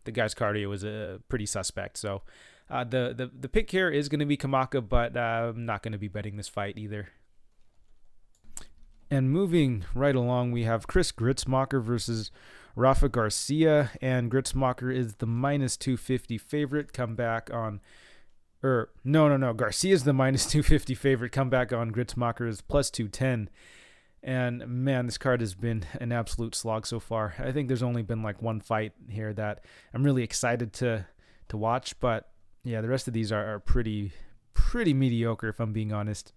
the guy's cardio is pretty suspect. So the pick here is going to be Kamaka, but I'm not going to be betting this fight either. And moving right along, we have Gruetzemacher versus Rafa García, and Gruetzemacher is the minus 250 favorite. Garcia is the minus 250 favorite. Come back on Gruetzemacher is plus 210. And man, this card has been an absolute slog so far. I think there's only been one fight here that I'm really excited to watch, but yeah, the rest of these are pretty mediocre, if I'm being honest.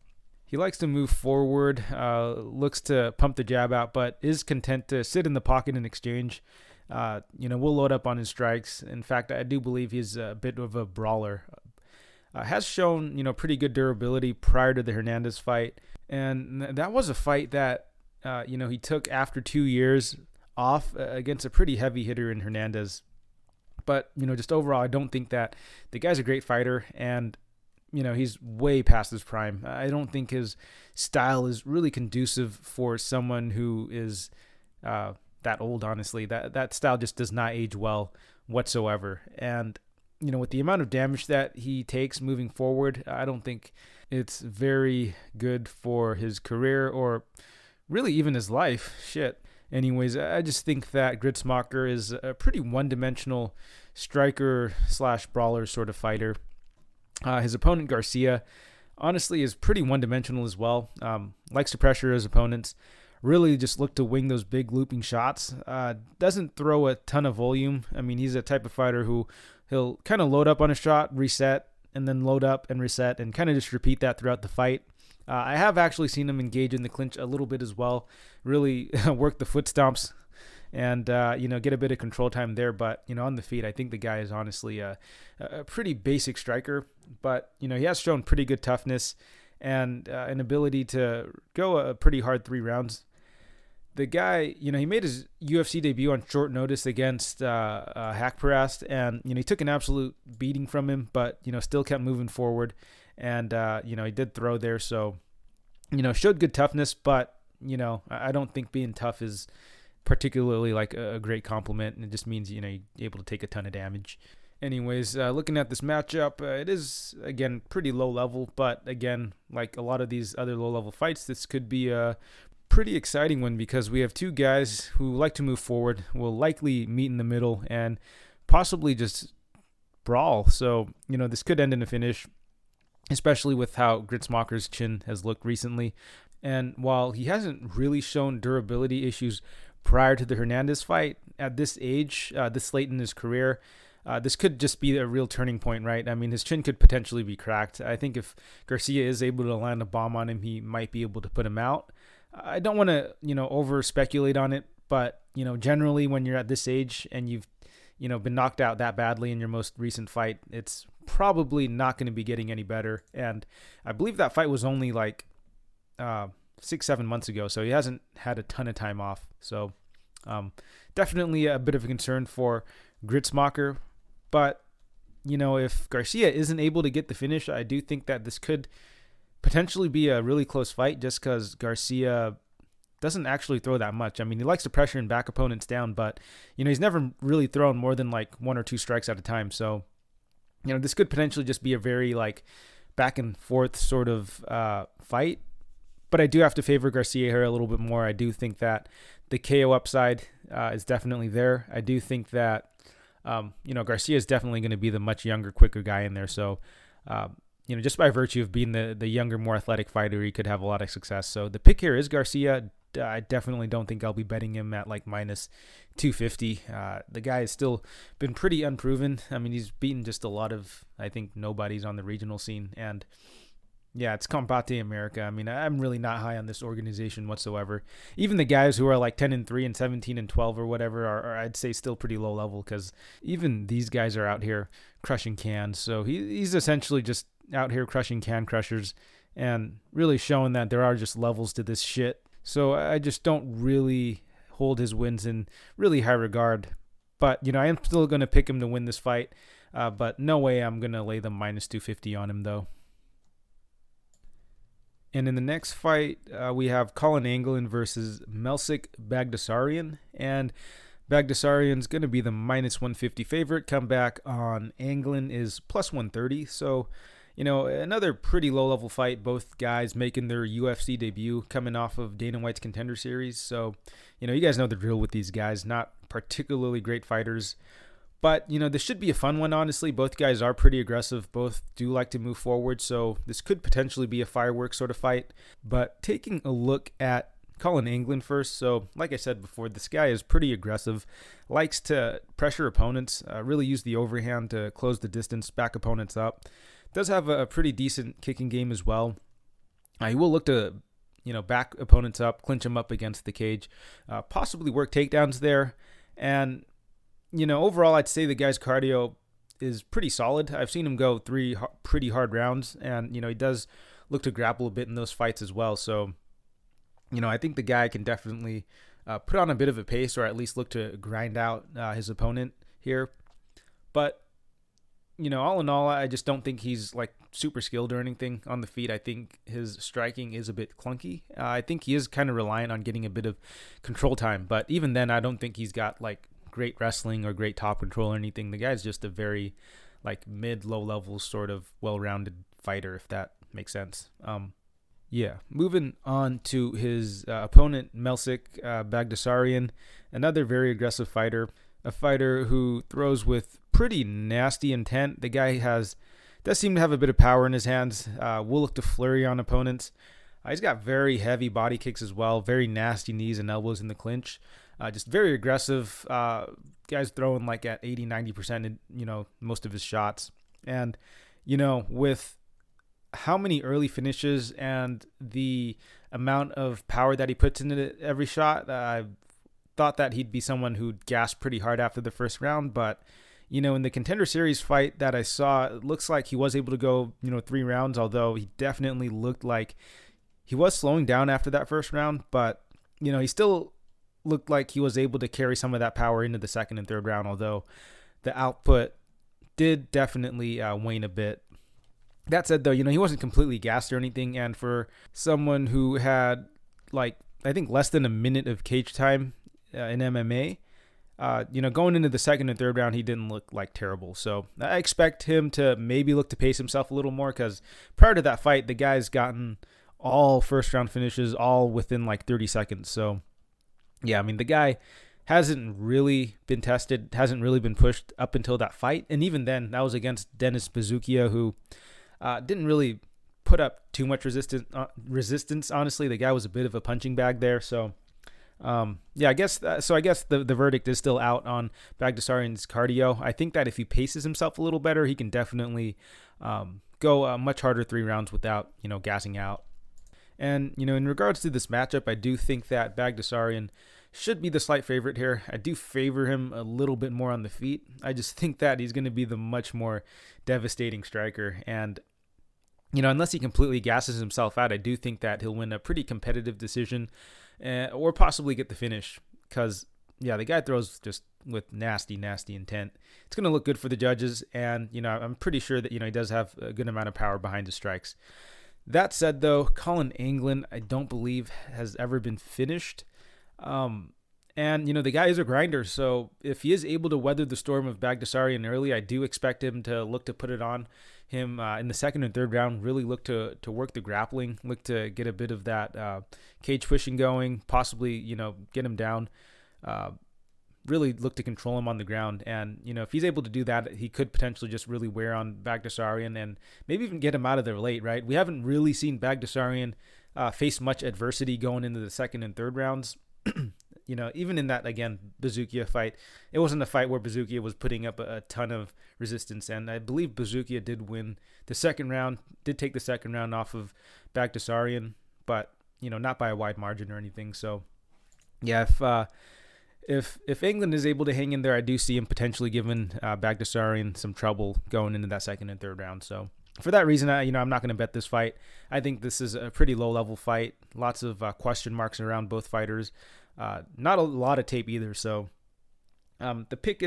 He likes to move forward, looks to pump the jab out, but is content to sit in the pocket and exchange. We'll load up on his strikes. In fact, I do believe he's a bit of a brawler. Has shown, pretty good durability prior to the Hernandez fight. And that was a fight that, he took after 2 years off against a pretty heavy hitter in Hernandez. But, just overall, I don't think that the guy's a great fighter, and he's way past his prime. I don't think his style is really conducive for someone who is that old, honestly. That style just does not age well whatsoever. And, with the amount of damage that he takes moving forward, I don't think it's very good for his career or really even his life. Shit. Anyways, I just think that Gruetzemacher is a pretty one-dimensional striker/brawler sort of fighter. His opponent, García, honestly is pretty one-dimensional as well. Likes to pressure his opponents. Really just look to wing those big looping shots. Doesn't throw a ton of volume. I mean, he's a type of fighter who he'll kind of load up on a shot, reset, and then load up and reset, and kind of just repeat that throughout the fight. I have actually seen him engage in the clinch a little bit as well, really work the foot stomps and, get a bit of control time there. But, on the feet, I think the guy is honestly a pretty basic striker. But, he has shown pretty good toughness and an ability to go a pretty hard 3 rounds. The guy, he made his UFC debut on short notice against Haqparast, and, he took an absolute beating from him, but, still kept moving forward. And, he did throw there, so, showed good toughness, but, I don't think being tough is particularly like a great compliment. It just means, you're able to take a ton of damage. Anyways, looking at this matchup, it is, again, pretty low level, but again, like a lot of these other low level fights, this could be a pretty exciting one because we have 2 guys who like to move forward, will likely meet in the middle and possibly just brawl. So, this could end in a finish, especially with how Gruetzemacher's chin has looked recently. And while he hasn't really shown durability issues prior to the Hernandez fight, at this age, this late in his career, this could just be a real turning point, right? I mean, his chin could potentially be cracked. I think if García is able to land a bomb on him, he might be able to put him out. I don't want to, over speculate on it, but, generally when you're at this age and you've, been knocked out that badly in your most recent fight, it's probably not going to be getting any better. And I believe that fight was only like 6-7 months ago, so he hasn't had a ton of time off. So definitely a bit of a concern for Gruetzemacher. But, if García isn't able to get the finish, I do think that this could potentially be a really close fight just because García doesn't actually throw that much. I mean, he likes to pressure and back opponents down, but, he's never really thrown more than like 1 or 2 strikes at a time. So, this could potentially just be a very like back and forth sort of fight. But I do have to favor García here a little bit more. I do think that the KO upside is definitely there. I do think that, García is definitely going to be the much younger, quicker guy in there. So, just by virtue of being the younger, more athletic fighter, he could have a lot of success. So the pick here is García. I definitely don't think I'll be betting him at like minus 250. The guy has still been pretty unproven. I mean, he's beaten just a lot of, I think, nobodies on the regional scene. And yeah, it's Combate America. I mean, I'm really not high on this organization whatsoever. Even the guys who are like 10-3 and 17-12 or whatever are I'd say still pretty low level because even these guys are out here crushing cans. So he's essentially just out here crushing can crushers and really showing that there are just levels to this shit. So I just don't really hold his wins in really high regard. But, I am still going to pick him to win this fight. But no way I'm going to lay the minus 250 on him, though. And in the next fight, we have Collin Anglin versus Melsik Baghdasaryan. And Baghdasaryan's going to be the minus 150 favorite. Comeback on Anglin is plus 130. So, another pretty low-level fight. Both guys making their UFC debut coming off of Dana White's Contender Series. So, you guys know the drill with these guys. Not particularly great fighters. But, this should be a fun one, honestly. Both guys are pretty aggressive. Both do like to move forward. So, this could potentially be a fireworks sort of fight. But taking a look at Collin Anglin first. So, like I said before, this guy is pretty aggressive. Likes to pressure opponents. Really use the overhand to close the distance, back opponents up. Does have a pretty decent kicking game as well. He will look to, back opponents up, clinch them up against the cage, possibly work takedowns there. And, overall, I'd say the guy's cardio is pretty solid. I've seen him go 3 pretty hard rounds, and, he does look to grapple a bit in those fights as well. So, I think the guy can definitely put on a bit of a pace or at least look to grind out his opponent here. But, all in all, I just don't think he's like super skilled or anything on the feet. I think his striking is a bit clunky. I think he is kind of reliant on getting a bit of control time. But even then, I don't think he's got like great wrestling or great top control or anything. The guy's just a very like mid-low level sort of well-rounded fighter, if that makes sense. Yeah, moving on to his opponent, Melsik Baghdasaryan, another very aggressive fighter, a fighter who throws with pretty nasty intent. The guy does seem to have a bit of power in his hands. Will look to flurry on opponents. He's got very heavy body kicks as well, very nasty knees and elbows in the clinch. Just very aggressive. Guy's throwing like at 80-90% in, most of his shots. And, with how many early finishes and the amount of power that he puts into every shot, I thought that he'd be someone who'd gas pretty hard after the first round. But, in the Contender Series fight that I saw, it looks like he was able to go, 3 rounds, although he definitely looked like he was slowing down after that first round. But, he still looked like he was able to carry some of that power into the second and third round, although the output did definitely wane a bit. That said, though, he wasn't completely gassed or anything, and for someone who had, I think less than a minute of cage time in MMA, going into the second and third round, he didn't look terrible. So I expect him to maybe look to pace himself a little more, because prior to that fight, the guy's gotten all first round finishes all within 30 seconds. So yeah, the guy hasn't really been tested, hasn't really been pushed up until that fight. And even then, that was against Denis Bazookia, who didn't really put up too much resistance. Honestly, the guy was a bit of a punching bag there. So, I guess the verdict is still out on Baghdasaryan's cardio. I think that if he paces himself a little better, he can definitely go a much harder 3 rounds without, gassing out. And, in regards to this matchup, I do think that Baghdasaryan should be the slight favorite here. I do favor him a little bit more on the feet. I just think that he's going to be the much more devastating striker. And, unless he completely gasses himself out, I do think that he'll win a pretty competitive decision or possibly get the finish. Because, the guy throws just with nasty, nasty intent. It's going to look good for the judges. And, I'm pretty sure that, he does have a good amount of power behind his strikes. That said, though, Collin Anglin, I don't believe has ever been finished. And, the guy is a grinder, so if he is able to weather the storm of Baghdasaryan early, I do expect him to look to put it on him in the second and third round, really look to work the grappling, look to get a bit of that cage pushing going, possibly, get him down, really look to control him on the ground. And, if he's able to do that, he could potentially just really wear on Baghdasaryan and maybe even get him out of there late, right? We haven't really seen Baghdasaryan face much adversity going into the second and third rounds. Even in that, again, Bazookia fight, it wasn't a fight where Bazookia was putting up a ton of resistance. And I believe Bazookia did win the second round, did take the second round off of Baghdasaryan, but, not by a wide margin or anything. So, yeah, if England is able to hang in there, I do see him potentially giving Baghdasaryan some trouble going into that second and third round. So, for that reason, I'm not going to bet this fight. I think this is a pretty low-level fight. Lots of question marks around both fighters. Not a lot of tape either. So the pick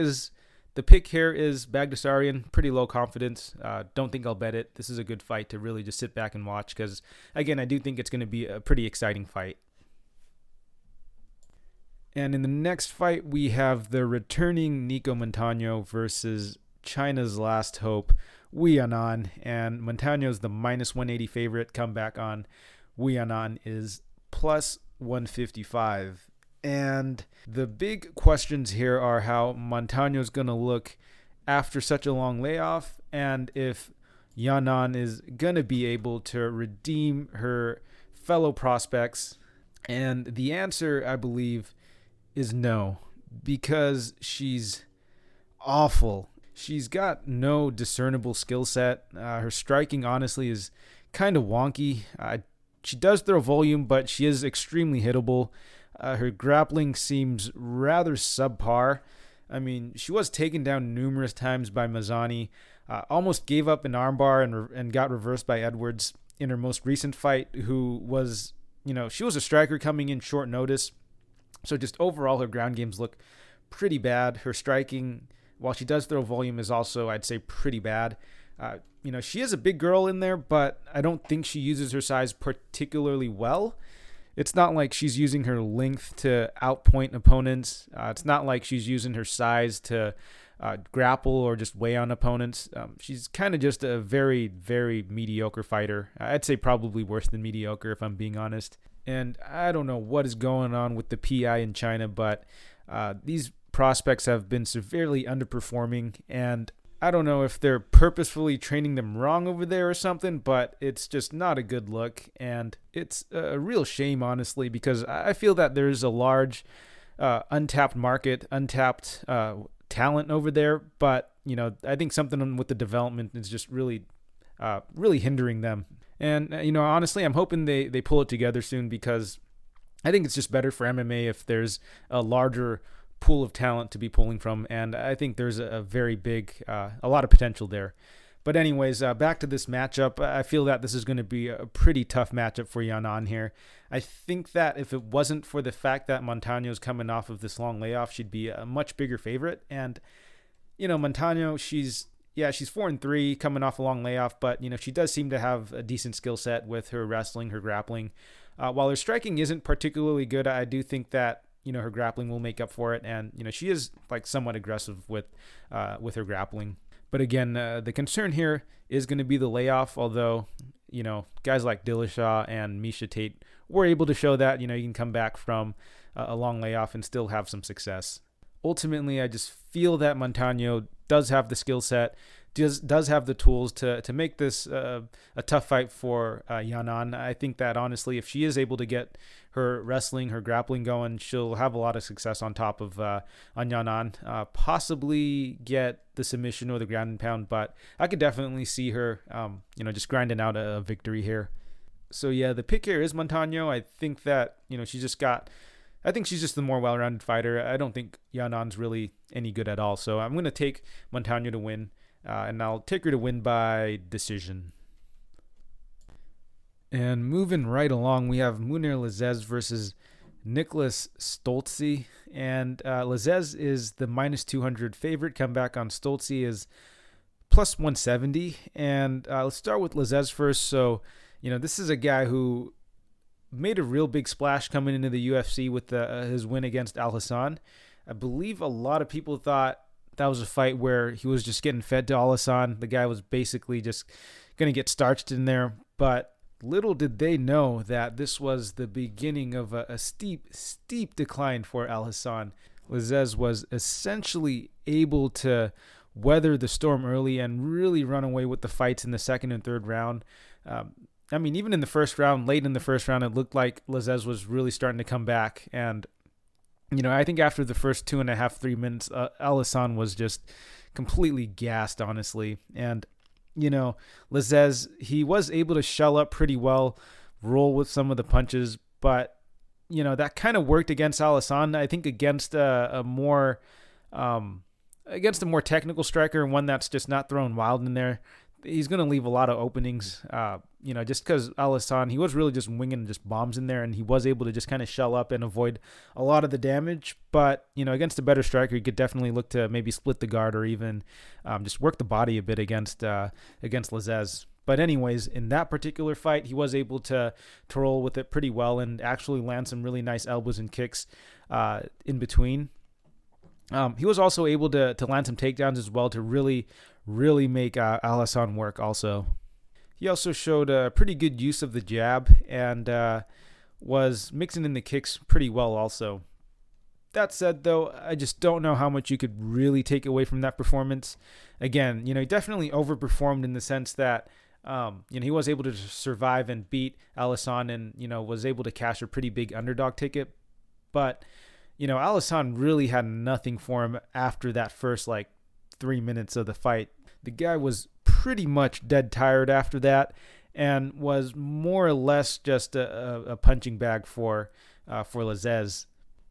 here is Baghdasaryan. Pretty low confidence. Don't think I'll bet it. This is a good fight to really just sit back and watch because, again, I do think it's going to be a pretty exciting fight. And in the next fight, we have the returning Nicco Montaño versus China's last hope, Yanan. And Montaño's the minus 180 favorite. Comeback on Yanan is plus 155. And the big questions here are how Montaño's going to look after such a long layoff, and if Yanan is going to be able to redeem her fellow prospects. And the answer, I believe, is no, because she's awful. She's got no discernible skill set. Her striking, honestly, is kind of wonky. She does throw volume, but she is extremely hittable. Her grappling seems rather subpar. I mean, she was taken down numerous times by Mazzani, almost gave up an armbar and got reversed by Edwards in her most recent fight, who was, she was a striker coming in short notice. So just overall, her ground games look pretty bad. Her striking, while she does throw volume, is also, I'd say, pretty bad. She is a big girl in there, but I don't think she uses her size particularly well. It's not like she's using her length to outpoint opponents. It's not like she's using her size to grapple or just weigh on opponents. She's kind of just a very, very mediocre fighter. I'd say probably worse than mediocre, if I'm being honest. And I don't know what is going on with the PI in China, but these prospects have been severely underperforming, and I don't know if they're purposefully training them wrong over there or something, but it's just not a good look. And it's a real shame, honestly, because I feel that there's a large untapped market, untapped talent over there. But, I think something with the development is just really hindering them. And, honestly, I'm hoping they pull it together soon, because I think it's just better for MMA if there's a larger pool of talent to be pulling from. And I think there's a very big, a lot of potential there. But anyways, back to this matchup. I feel that this is going to be a pretty tough matchup for Yanan here. I think that if it wasn't for the fact that Montaño's coming off of this long layoff, she'd be a much bigger favorite. And, Montaño, she's 4-3 coming off a long layoff, but, she does seem to have a decent skill set with her wrestling, her grappling. While her striking isn't particularly good, I do think that, her grappling will make up for it. And, she is like somewhat aggressive with her grappling. But again, the concern here is going to be the layoff, although, guys like Dillashaw and Miesha Tate were able to show that, you can come back from a long layoff and still have some success. Ultimately, I just feel that Montaño does have the skill set, does have the tools to make this a tough fight for Yanan. I think that, honestly, if she is able to get her wrestling, her grappling going, she'll have a lot of success on top of on Yanan. Possibly get the submission or the ground and pound, but I could definitely see her, just grinding out a victory here. So yeah, the pick here is Montaño. I think that, she's just the more well-rounded fighter. I don't think Yanan's really any good at all. So I'm going to take Montaño to win, and I'll take her to win by decision. And moving right along, we have Mounir Lazzez versus Niklas Stolze. And Lazzez is the minus 200 favorite. Comeback on Stolze is plus 170. And let's start with Lazzez first. So, this is a guy who made a real big splash coming into the UFC with his win against Al Hassan. I believe a lot of people thought that was a fight where he was just getting fed to Al Hassan. The guy was basically just going to get starched in there. But little did they know that this was the beginning of a steep decline for Al Hassan. Lazzez was essentially able to weather the storm early and really run away with the fights in the second and third round. Even in the first round, late in the first round, it looked like Lazzez was really starting to come back. And, I think after the first 2.5, 3 minutes, Al Hassan was just completely gassed, honestly. And, Lazzez, he was able to shell up pretty well, roll with some of the punches, but, that kind of worked against Al Hassan. I think against a more technical striker, one that's just not throwing wild in there, he's going to leave a lot of openings, just because Al Hassan, he was really just winging just bombs in there, and he was able to just kind of shell up and avoid a lot of the damage. But, against a better striker, he could definitely look to maybe split the guard or even just work the body a bit against Lazzez. But anyways, in that particular fight, he was able to roll with it pretty well and actually land some really nice elbows and kicks in between. He was also able to land some takedowns as well to really make Al Hassan work also. He also showed a pretty good use of the jab and was mixing in the kicks pretty well also. That said, though, I just don't know how much you could really take away from that performance. Again, he definitely overperformed in the sense that he was able to survive and beat Al Hassan and, was able to cash a pretty big underdog ticket. But, Al Hassan really had nothing for him after that first, 3 minutes of the fight. The guy was pretty much dead tired after that and was more or less just a punching bag for Lazzez.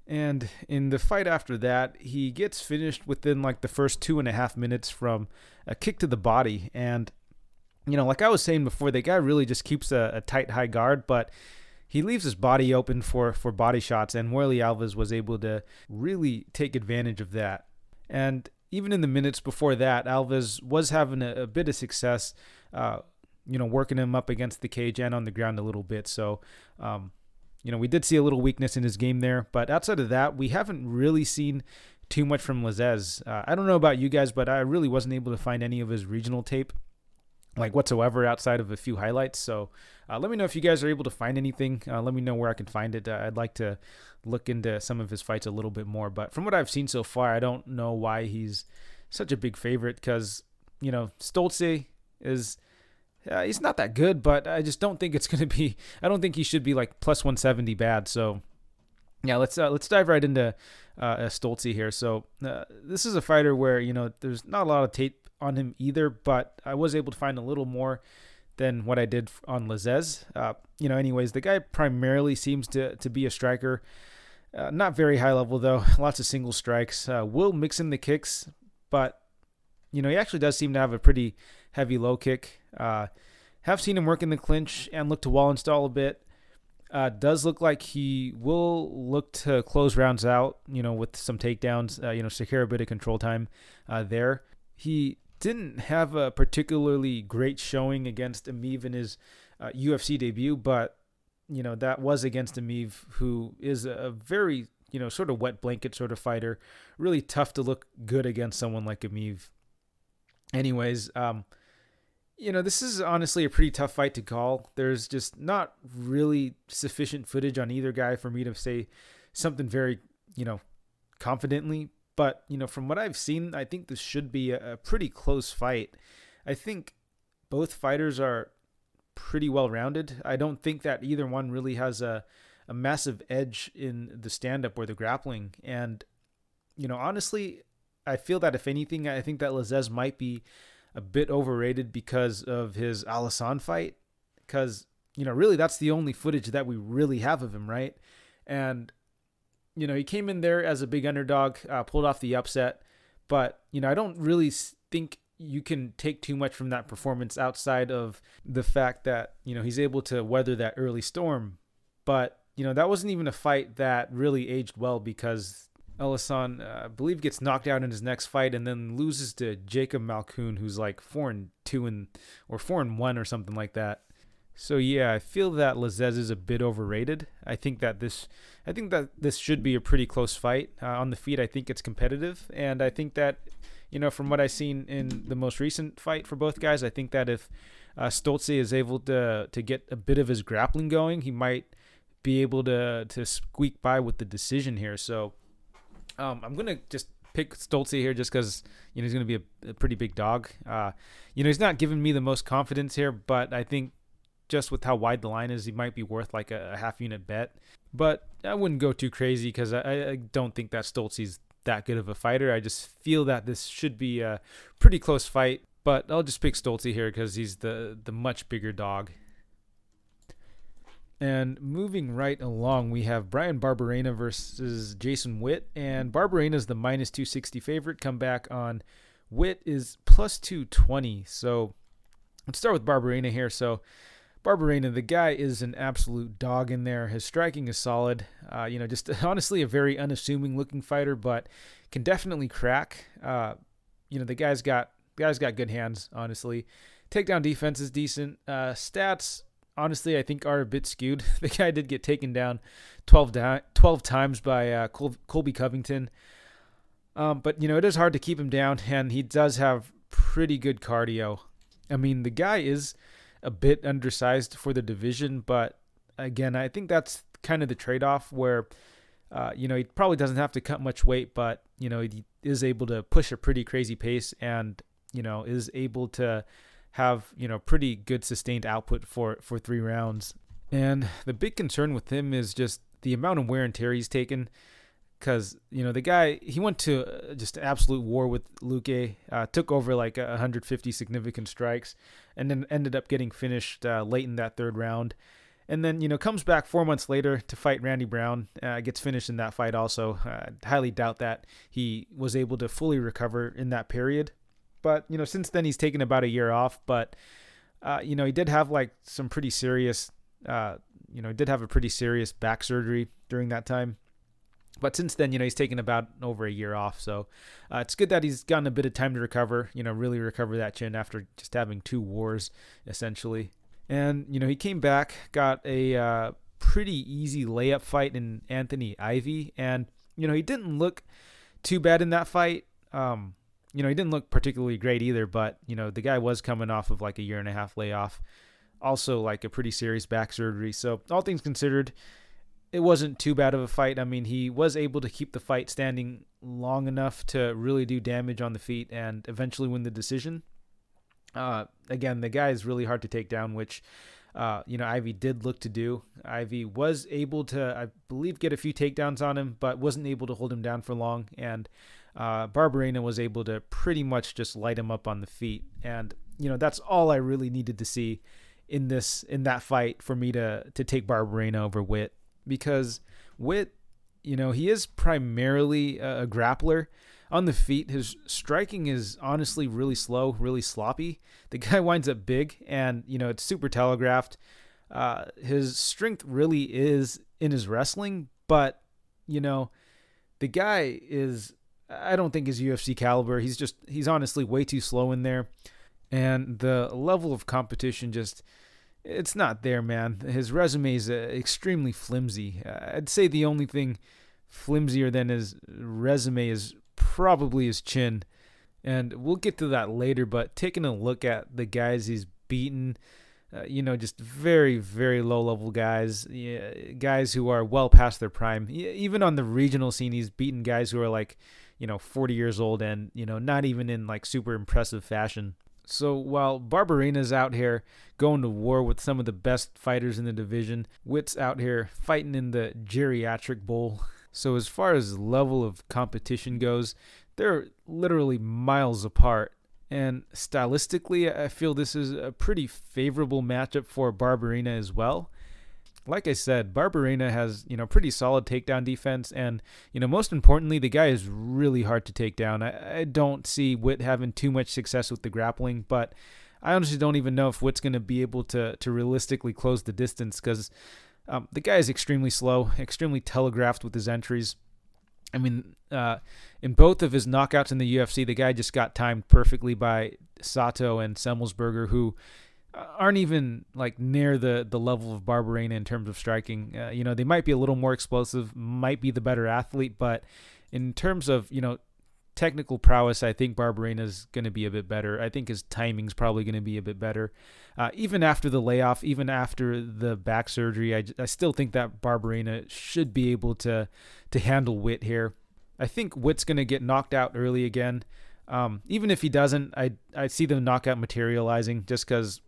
And in the fight after that, he gets finished within the first 2.5 minutes from a kick to the body. And, like I was saying before, the guy really just keeps a tight, high guard, but he leaves his body open for body shots, and Warlley Alves was able to really take advantage of that. And even in the minutes before that, Alves was having a bit of success, working him up against the cage and on the ground a little bit. So, we did see a little weakness in his game there. But outside of that, we haven't really seen too much from Lazzez. I don't know about you guys, but I really wasn't able to find any of his regional tape whatsoever outside of a few highlights. So let me know if you guys are able to find anything. Let me know where I can find it. I'd like to look into some of his fights a little bit more. But from what I've seen so far, I don't know why he's such a big favorite because, Stolze is he's not that good, but I just don't think it's going to be – I don't think he should be plus 170 bad. So, yeah, let's dive right into Stolze here. So this is a fighter where, there's not a lot of tape on him either, but I was able to find a little more than what I did on Lazzez. Anyways, the guy primarily seems to be a striker. Not very high level, though. Lots of single strikes. Will mix in the kicks, but, he actually does seem to have a pretty heavy low kick. Have seen him work in the clinch and look to wall install a bit. Does look like he will look to close rounds out, with some takedowns, secure a bit of control time there. He didn't have a particularly great showing against Amiv in his UFC debut, but, that was against Amiv, who is a very, sort of wet blanket sort of fighter. Really tough to look good against someone like Amiv. Anyways, this is honestly a pretty tough fight to call. There's just not really sufficient footage on either guy for me to say something very, confidently. But, from what I've seen, I think this should be a pretty close fight. I think both fighters are pretty well-rounded. I don't think that either one really has a massive edge in the stand-up or the grappling. And, honestly, I feel that if anything, I think that Lazzez might be a bit overrated because of his Alisson fight. Because, really that's the only footage that we really have of him, right? And, he came in there as a big underdog, pulled off the upset. But, I don't really think you can take too much from that performance outside of the fact that, he's able to weather that early storm. But, that wasn't even a fight that really aged well because Alisson, I believe, gets knocked out in his next fight and then loses to Jacob Malkoun, who's like 4-2 or 4-1 or something like that. So yeah, I feel that Lazzez is a bit overrated. I think that this should be a pretty close fight. On the feet, I think it's competitive, and I think that, from what I've seen in the most recent fight for both guys, I think that if Stolze is able to get a bit of his grappling going, he might be able to squeak by with the decision here. So I'm gonna just pick Stolze here just because he's gonna be a pretty big dog. He's not giving me the most confidence here, but I think just with how wide the line is, he might be worth like a half unit bet. But I wouldn't go too crazy because I don't think that Stolze's that good of a fighter. I just feel that this should be a pretty close fight, but I'll just pick Stolze here because he's the much bigger dog. And moving right along, we have Bryan Barberena versus Jason Witt, and Barberena is the minus 260 favorite. Comeback on Witt is plus 220. So let's start with Barberena here. So Barberena, the guy is an absolute dog in there. His striking is solid. Just honestly a very unassuming looking fighter, but can definitely crack. The guy's got good hands, honestly. Takedown defense is decent. Stats, honestly, I think are a bit skewed. The guy did get taken down 12 times by Colby Covington. But, it is hard to keep him down, and he does have pretty good cardio. I mean, the guy is a bit undersized for the division, but again, I think that's kind of the trade-off where, he probably doesn't have to cut much weight, but, he is able to push a pretty crazy pace and, is able to have, pretty good sustained output for 3 rounds. And the big concern with him is just the amount of wear and tear he's taken. Because, the guy, he went to just absolute war with Luque, took over like 150 significant strikes, and then ended up getting finished late in that 3rd round. And then, comes back 4 months later to fight Randy Brown, gets finished in that fight also. I highly doubt that he was able to fully recover in that period. But, since then he's taken about a year off. But, he did have like some pretty serious, did have a pretty serious back surgery during that time. But since then, he's taken about over a year off. So it's good that he's gotten a bit of time to recover, really recover that chin after just having 2 wars, essentially. And, he came back, got a pretty easy layup fight in Anthony Ivy. And, he didn't look too bad in that fight. He didn't look particularly great either. But, the guy was coming off of like a 1.5 year layoff. Also like a pretty serious back surgery. So all things considered, it wasn't too bad of a fight. I mean, he was able to keep the fight standing long enough to really do damage on the feet and eventually win the decision. Again, the guy is really hard to take down, which, Ivy did look to do. Ivy was able to, I believe, get a few takedowns on him, but wasn't able to hold him down for long. And Barberena was able to pretty much just light him up on the feet. And, that's all I really needed to see. in that fight for me to take Barberena over Witt, because Witt, he is primarily a grappler. On the feet, his striking is honestly really slow, really sloppy. The guy winds up big, and it's super telegraphed. His strength really is in his wrestling, but the guy is, I don't think is UFC caliber. He's honestly way too slow in there, and the level of competition it's not there, man. His resume is extremely flimsy. I'd say the only thing flimsier than his resume is probably his chin, and we'll get to that later. But taking a look at the guys he's beaten, just very, very low level guys, guys who are well past their prime. Even on the regional scene, he's beaten guys who are like 40 years old and not even in like super impressive fashion. So while Barberena's out here going to war with some of the best fighters in the division, Witt's out here fighting in the geriatric bowl. So as far as level of competition goes, they're literally miles apart. And stylistically, I feel this is a pretty favorable matchup for Barberena as well. Like I said, Barberena has, pretty solid takedown defense, and, most importantly, the guy is really hard to take down. I don't see Witt having too much success with the grappling, but I honestly don't even know if Witt's going to be able to realistically close the distance, because the guy is extremely slow, extremely telegraphed with his entries. I mean, in both of his knockouts in the UFC, the guy just got timed perfectly by Sato and Semelsberger, who aren't even like near the level of Barberena in terms of striking. They might be a little more explosive, might be the better athlete, but in terms of, technical prowess, I think Barberena is going to be a bit better. I think his timing's probably going to be a bit better. Even after the layoff, even after the back surgery, I still think that Barberena should be able to handle Witt here. I think Witt's going to get knocked out early again. Even if he doesn't, I see the knockout materializing, just because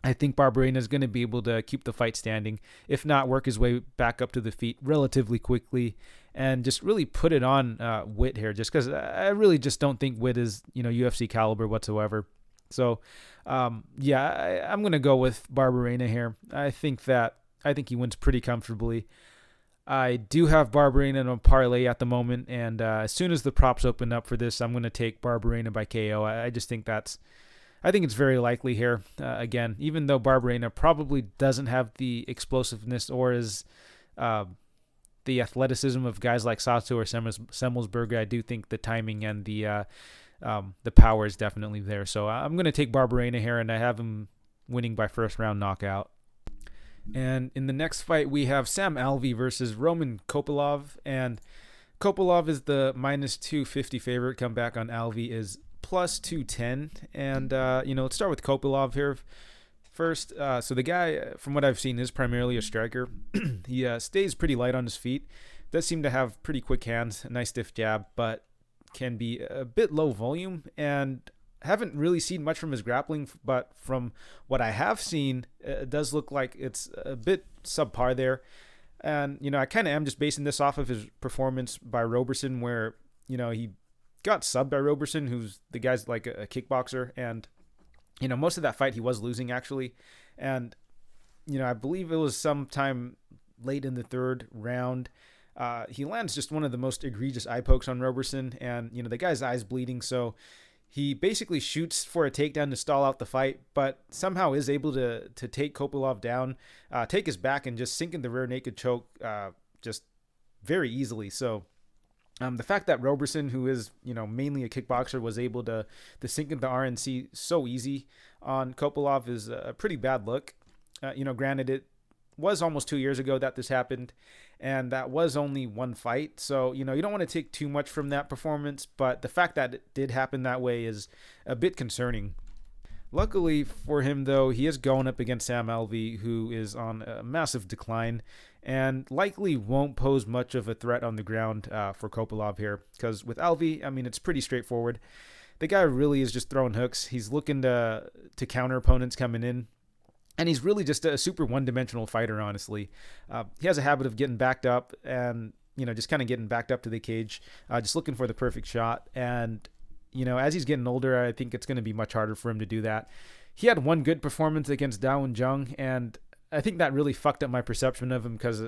I think Barberena is going to be able to keep the fight standing, if not work his way back up to the feet relatively quickly and just really put it on Witt here, just because I really just don't think Witt is, UFC caliber whatsoever. So, I'm going to go with Barberena here. I think he wins pretty comfortably. I do have Barberena in a parlay at the moment, and as soon as the props open up for this, I'm going to take Barberena by KO. I just think I think it's very likely here. Again, even though Barberena probably doesn't have the explosiveness or the athleticism of guys like Sato or Semelsberger, I do think the timing and the power is definitely there. So I'm going to take Barberena here, and I have him winning by first round knockout. And in the next fight, we have Sam Alvey versus Roman Kopylov, and Kopylov is the minus 250 favorite. Comeback on Alvey is plus 210, and let's start with Kopylov here first. So the guy, from what I've seen, is primarily a striker. He stays pretty light on his feet, does seem to have pretty quick hands, a nice stiff jab, but can be a bit low volume, and haven't really seen much from his grappling, but from what I have seen, it does look like it's a bit subpar there. And I kind of am just basing this off of his performance by Roberson, where he got subbed by Roberson, who's the guy's like a kickboxer, and most of that fight he was losing actually, and I believe it was sometime late in the third round, he lands just one of the most egregious eye pokes on Roberson, and the guy's eyes bleeding, so he basically shoots for a takedown to stall out the fight, but somehow is able to take Kopylov down, take his back, and just sink in the rear naked choke just very easily. So the fact that Roberson, who is mainly a kickboxer, was able to sink into RNC so easy on Kopylov is a pretty bad look. Granted, it was almost 2 years ago that this happened, and that was only one fight. So, you don't want to take too much from that performance, but the fact that it did happen that way is a bit concerning. Luckily for him, though, he is going up against Sam Alvey, who is on a massive decline and likely won't pose much of a threat on the ground for Kopylov here. Because with Alvey, it's pretty straightforward. The guy really is just throwing hooks. He's looking to counter opponents coming in. And he's really just a super one-dimensional fighter, honestly. He has a habit of getting backed up and, just kind of getting backed up to the cage, just looking for the perfect shot. And, as he's getting older, I think it's going to be much harder for him to do that. he had one good performance against Dao and Zhang, and I think that really fucked up my perception of him because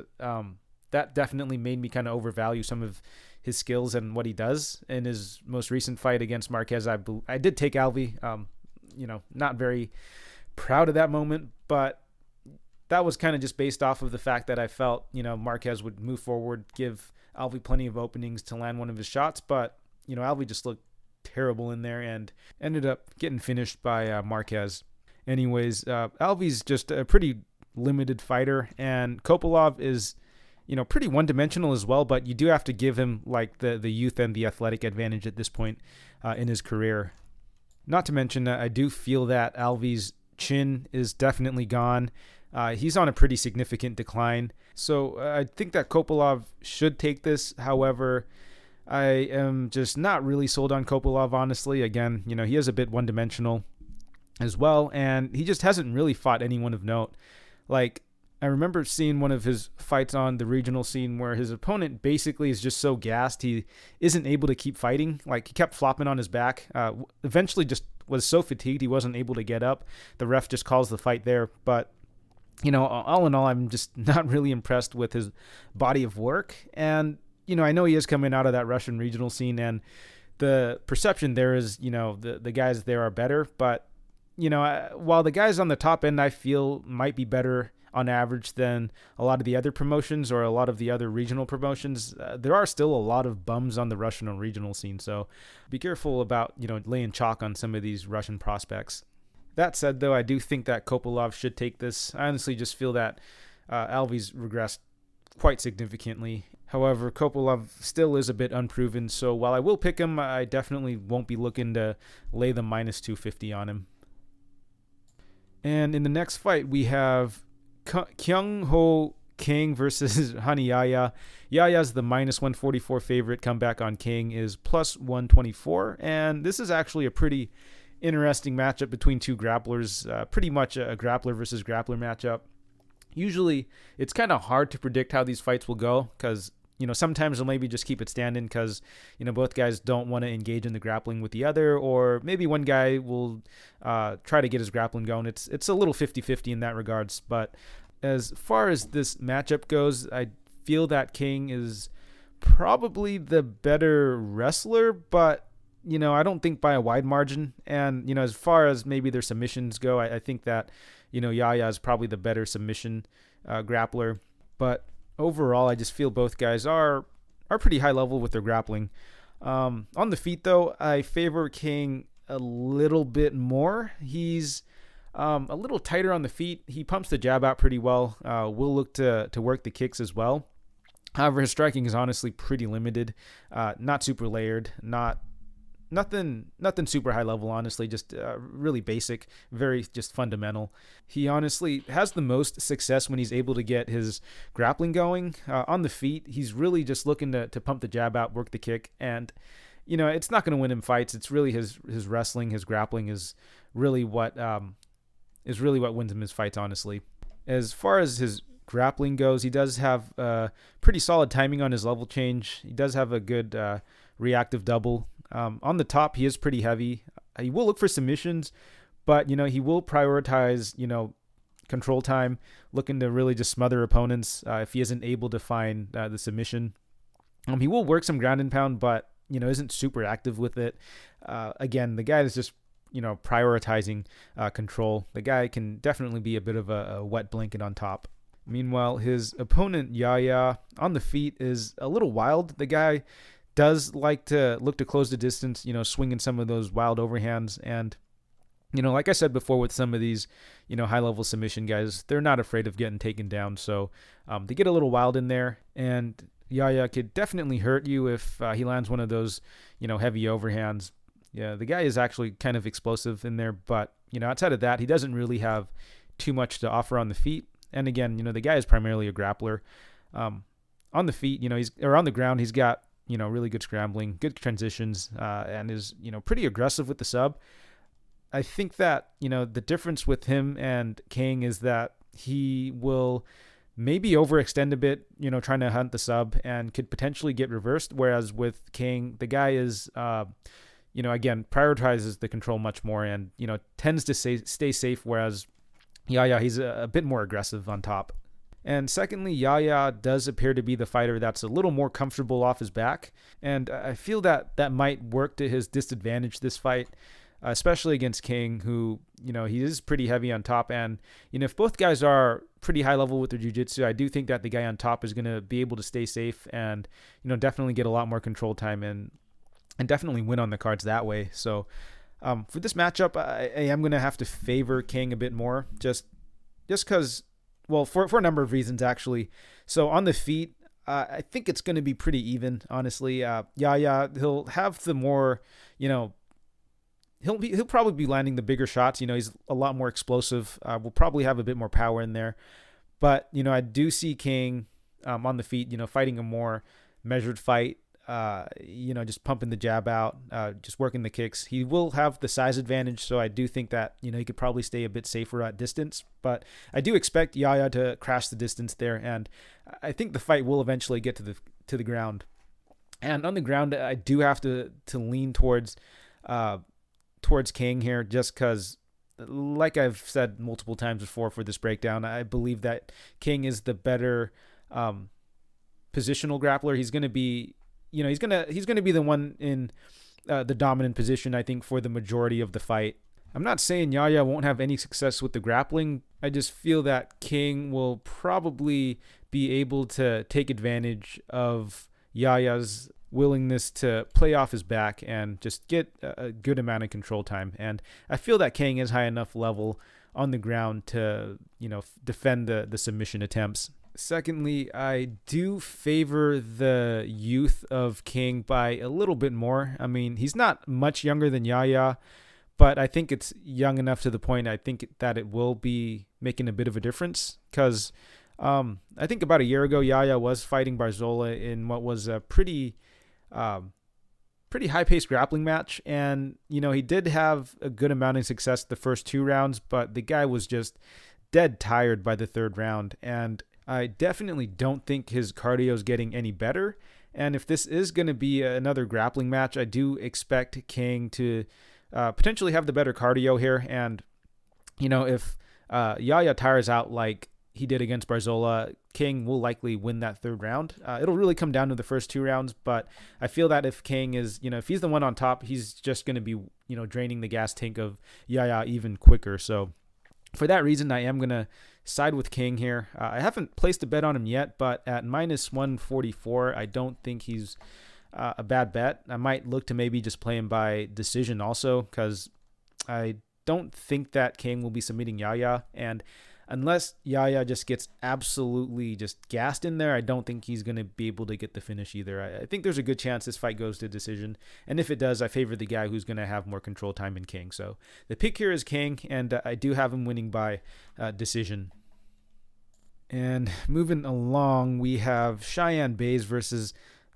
that definitely made me kind of overvalue some of his skills and what he does. In his most recent fight against Marquez, I did take Alvi. Not very proud of that moment, but that was kind of just based off of the fact that I felt, Marquez would move forward, give Alvi plenty of openings to land one of his shots, but, Alvi just looked terrible in there and ended up getting finished by Marquez. Anyways, Alvi's just a pretty limited fighter, and Kopylov is, pretty one-dimensional as well, but you do have to give him like the youth and the athletic advantage at this point in his career. Not to mention, I do feel that Alvi's chin is definitely gone. He's on a pretty significant decline. So I think that Kopylov should take this. However, I am just not really sold on Kopylov, honestly. Again, he is a bit one-dimensional as well, and he just hasn't really fought anyone of note. Like, I remember seeing one of his fights on the regional scene where his opponent basically is just so gassed he isn't able to keep fighting. Like, he kept flopping on his back. Eventually just was so fatigued he wasn't able to get up. The ref just calls the fight there. But, all in all, I'm just not really impressed with his body of work. And, I know he is coming out of that Russian regional scene, and the perception there is, the guys there are better. But, while the guys on the top end I feel might be better on average than a lot of the other promotions or a lot of the other regional promotions, there are still a lot of bums on the Russian and regional scene. So be careful about, laying chalk on some of these Russian prospects. That said, though, I do think that Kopylov should take this. I honestly just feel that Alvi's regressed quite significantly. However, Kopylov still is a bit unproven. So while I will pick him, I definitely won't be looking to lay the minus 250 on him. And in the next fight, we have Kyung Ho King versus Hani Yaya. Yaya's the minus 144 favorite. Comeback on King is plus 124. And this is actually a pretty interesting matchup between two grapplers. Pretty much a grappler versus grappler matchup. Usually, it's kind of hard to predict how these fights will go because, sometimes they'll maybe just keep it standing because, both guys don't want to engage in the grappling with the other, or maybe one guy will try to get his grappling going. It's a little 50-50 in that regards, but as far as this matchup goes, I feel that King is probably the better wrestler, but, I don't think by a wide margin. And, as far as maybe their submissions go, I think that, Yaya is probably the better submission grappler. But overall, I just feel both guys are pretty high level with their grappling. On the feet, though, I favor King a little bit more. He's a little tighter on the feet. He pumps the jab out pretty well. Will look to work the kicks as well. However, his striking is honestly pretty limited. Not super layered. Nothing super high level, honestly. Just really basic, very just fundamental. He honestly has the most success when he's able to get his grappling going. On the feet, he's really just looking to pump the jab out, work the kick, and it's not going to win him fights. It's really his wrestling, his grappling is really what wins him his fights, honestly. As far as his grappling goes, he does have pretty solid timing on his level change. He does have a good reactive double. On the top, he is pretty heavy. He will look for submissions, but, he will prioritize, control time, looking to really just smother opponents if he isn't able to find the submission. He will work some ground and pound, but, isn't super active with it. Again, the guy is just, prioritizing control. The guy can definitely be a bit of a wet blanket on top. Meanwhile, his opponent, Yaya, on the feet is a little wild. The guy does like to look to close the distance, swinging some of those wild overhands. And, like I said before with some of these, high-level submission guys, they're not afraid of getting taken down. So they get a little wild in there. And Yaya could definitely hurt you if he lands one of those, heavy overhands. Yeah, the guy is actually kind of explosive in there. But, outside of that, he doesn't really have too much to offer on the feet. And again, the guy is primarily a grappler. On the feet, or on the ground, he's got, really good scrambling, good transitions, and is, pretty aggressive with the sub. I think that, the difference with him and King is that he will maybe overextend a bit, trying to hunt the sub and could potentially get reversed. Whereas with King, the guy is again, prioritizes the control much more and, tends to stay safe, whereas Yahya, he's a bit more aggressive on top. And secondly, Yahya does appear to be the fighter that's a little more comfortable off his back, and I feel that might work to his disadvantage this fight, especially against King, who, he is pretty heavy on top. And, if both guys are pretty high level with their jiu-jitsu, I do think that the guy on top is going to be able to stay safe and, definitely get a lot more control time and definitely win on the cards that way. So for this matchup, I am going to have to favor King a bit more, just because, well, for a number of reasons, actually. So on the feet, I think it's going to be pretty even, honestly. Yahya, he'll have the more, he'll probably be landing the bigger shots. He's a lot more explosive. Will probably have a bit more power in there. But, I do see King on the feet, fighting a more measured fight. Just pumping the jab out, just working the kicks. He will have the size advantage, so I do think that, he could probably stay a bit safer at distance. But I do expect Yahya to crash the distance there, and I think the fight will eventually get to the ground. And on the ground, I do have to lean towards King here, just because, like I've said multiple times before for this breakdown, I believe that King is the better positional grappler. He's going to be he's gonna be the one in the dominant position, I think, for the majority of the fight. I'm not saying Yahya won't have any success with the grappling. I just feel that King will probably be able to take advantage of Yahya's willingness to play off his back and just get a good amount of control time. And I feel that King is high enough level on the ground to, defend the submission attempts. Secondly, I do favor the youth of King by a little bit more. I mean, he's not much younger than Yahya, but I think it's young enough to the point I think that it will be making a bit of a difference. Because I think about a year ago, Yahya was fighting Barzola in what was a pretty high-paced grappling match. And, he did have a good amount of success the first 2 rounds, but the guy was just dead tired by the 3rd round. And I definitely don't think his cardio is getting any better. And if this is going to be another grappling match, I do expect King to potentially have the better cardio here. And, if Yahya tires out like he did against Barzola, King will likely win that 3rd round. It'll really come down to the first 2 rounds. But I feel that if King is, if he's the one on top, he's just going to be, draining the gas tank of Yahya even quicker. So for that reason, I am going to side with King here. I haven't placed a bet on him yet, but at minus 144, I don't think he's a bad bet. I might look to maybe just play him by decision also, because I don't think that King will be submitting Yahya. And unless Yahya just gets absolutely just gassed in there, I don't think he's going to be able to get the finish either. I think there's a good chance this fight goes to decision. And if it does, I favor the guy who's going to have more control time in King. So the pick here is King, and I do have him winning by decision. And moving along, we have Cheyenne Bays versus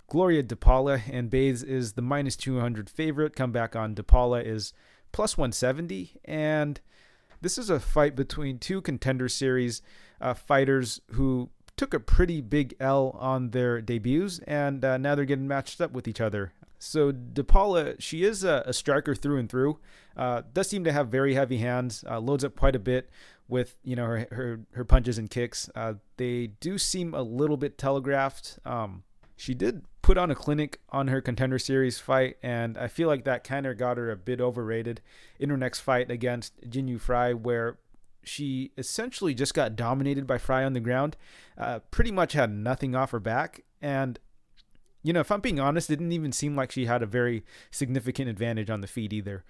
Gloria DePaula, and Bays is the minus 200 favorite. Comeback on DePaula is plus 170, and this is a fight between 2 Contender Series fighters who took a pretty big L on their debuts, and now they're getting matched up with each other. So DePaula, she is a striker through and through. Does seem to have very heavy hands. Loads up quite a bit with her punches and kicks. They do seem a little bit telegraphed. She did put on a clinic on her Contender Series fight, and I feel like that kind of got her a bit overrated in her next fight against Jinh Frey, where she essentially just got dominated by Frey on the ground, pretty much had nothing off her back. And, if I'm being honest, it didn't even seem like she had a very significant advantage on the feet either.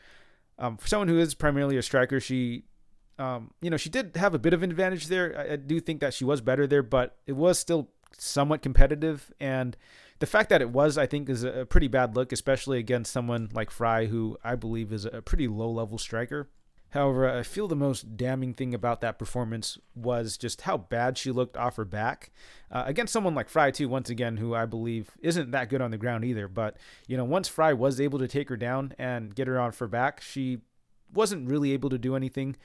For someone who is primarily a striker, she did have a bit of an advantage there. I do think that she was better there, but it was still somewhat competitive. And the fact that it was, I think, is a pretty bad look, especially against someone like Frey, who I believe is a pretty low-level striker. However, I feel the most damning thing about that performance was just how bad she looked off her back against someone like Frey, too, once again, who I believe isn't that good on the ground either. But, once Frey was able to take her down and get her off her back, she wasn't really able to do anything.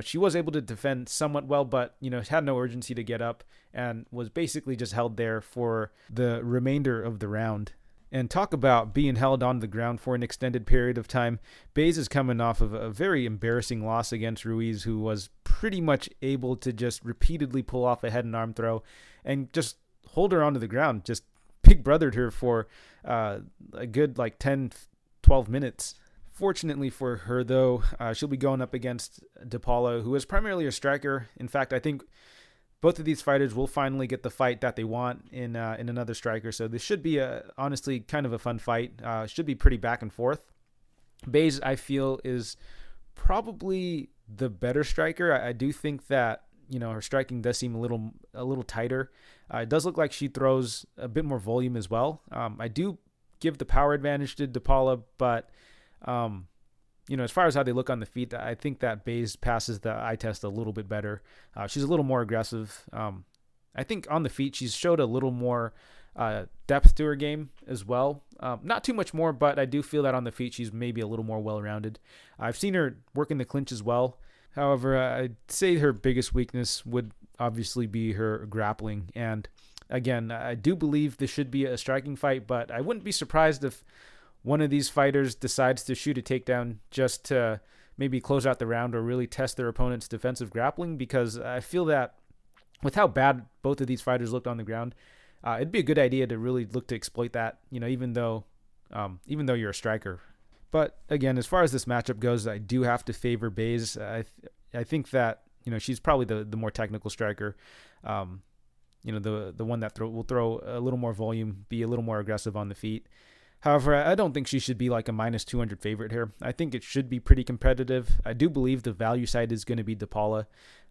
She was able to defend somewhat well, but, had no urgency to get up and was basically just held there for the remainder of the round. And talk about being held on the ground for an extended period of time. Baez is coming off of a very embarrassing loss against Ruiz, who was pretty much able to just repeatedly pull off a head and arm throw and just hold her onto the ground. Just big brothered her for a good 10, 12 minutes. Fortunately for her, though, she'll be going up against DePaula, who is primarily a striker. In fact, I think both of these fighters will finally get the fight that they want in another striker. So this should be honestly kind of a fun fight. Should be pretty back and forth. Baez, I feel, is probably the better striker. I do think that her striking does seem a little tighter. It does look like she throws a bit more volume as well. I do give the power advantage to DePaula, but as far as how they look on the feet, I think that Baez passes the eye test a little bit better. She's a little more aggressive. I think on the feet, she's showed a little more depth to her game as well. Not too much more, but I do feel that on the feet, she's maybe a little more well-rounded. I've seen her work in the clinch as well. However, I'd say her biggest weakness would obviously be her grappling. And again, I do believe this should be a striking fight, but I wouldn't be surprised if one of these fighters decides to shoot a takedown just to maybe close out the round or really test their opponent's defensive grappling, because I feel that with how bad both of these fighters looked on the ground, it'd be a good idea to really look to exploit that, even though you're a striker. But again, as far as this matchup goes, I do have to favor Baez. I think that she's probably the more technical striker. The one that will throw a little more volume, be a little more aggressive on the feet. However, I don't think she should be like a minus 200 favorite here. I think it should be pretty competitive. I do believe the value side is going to be DePaula.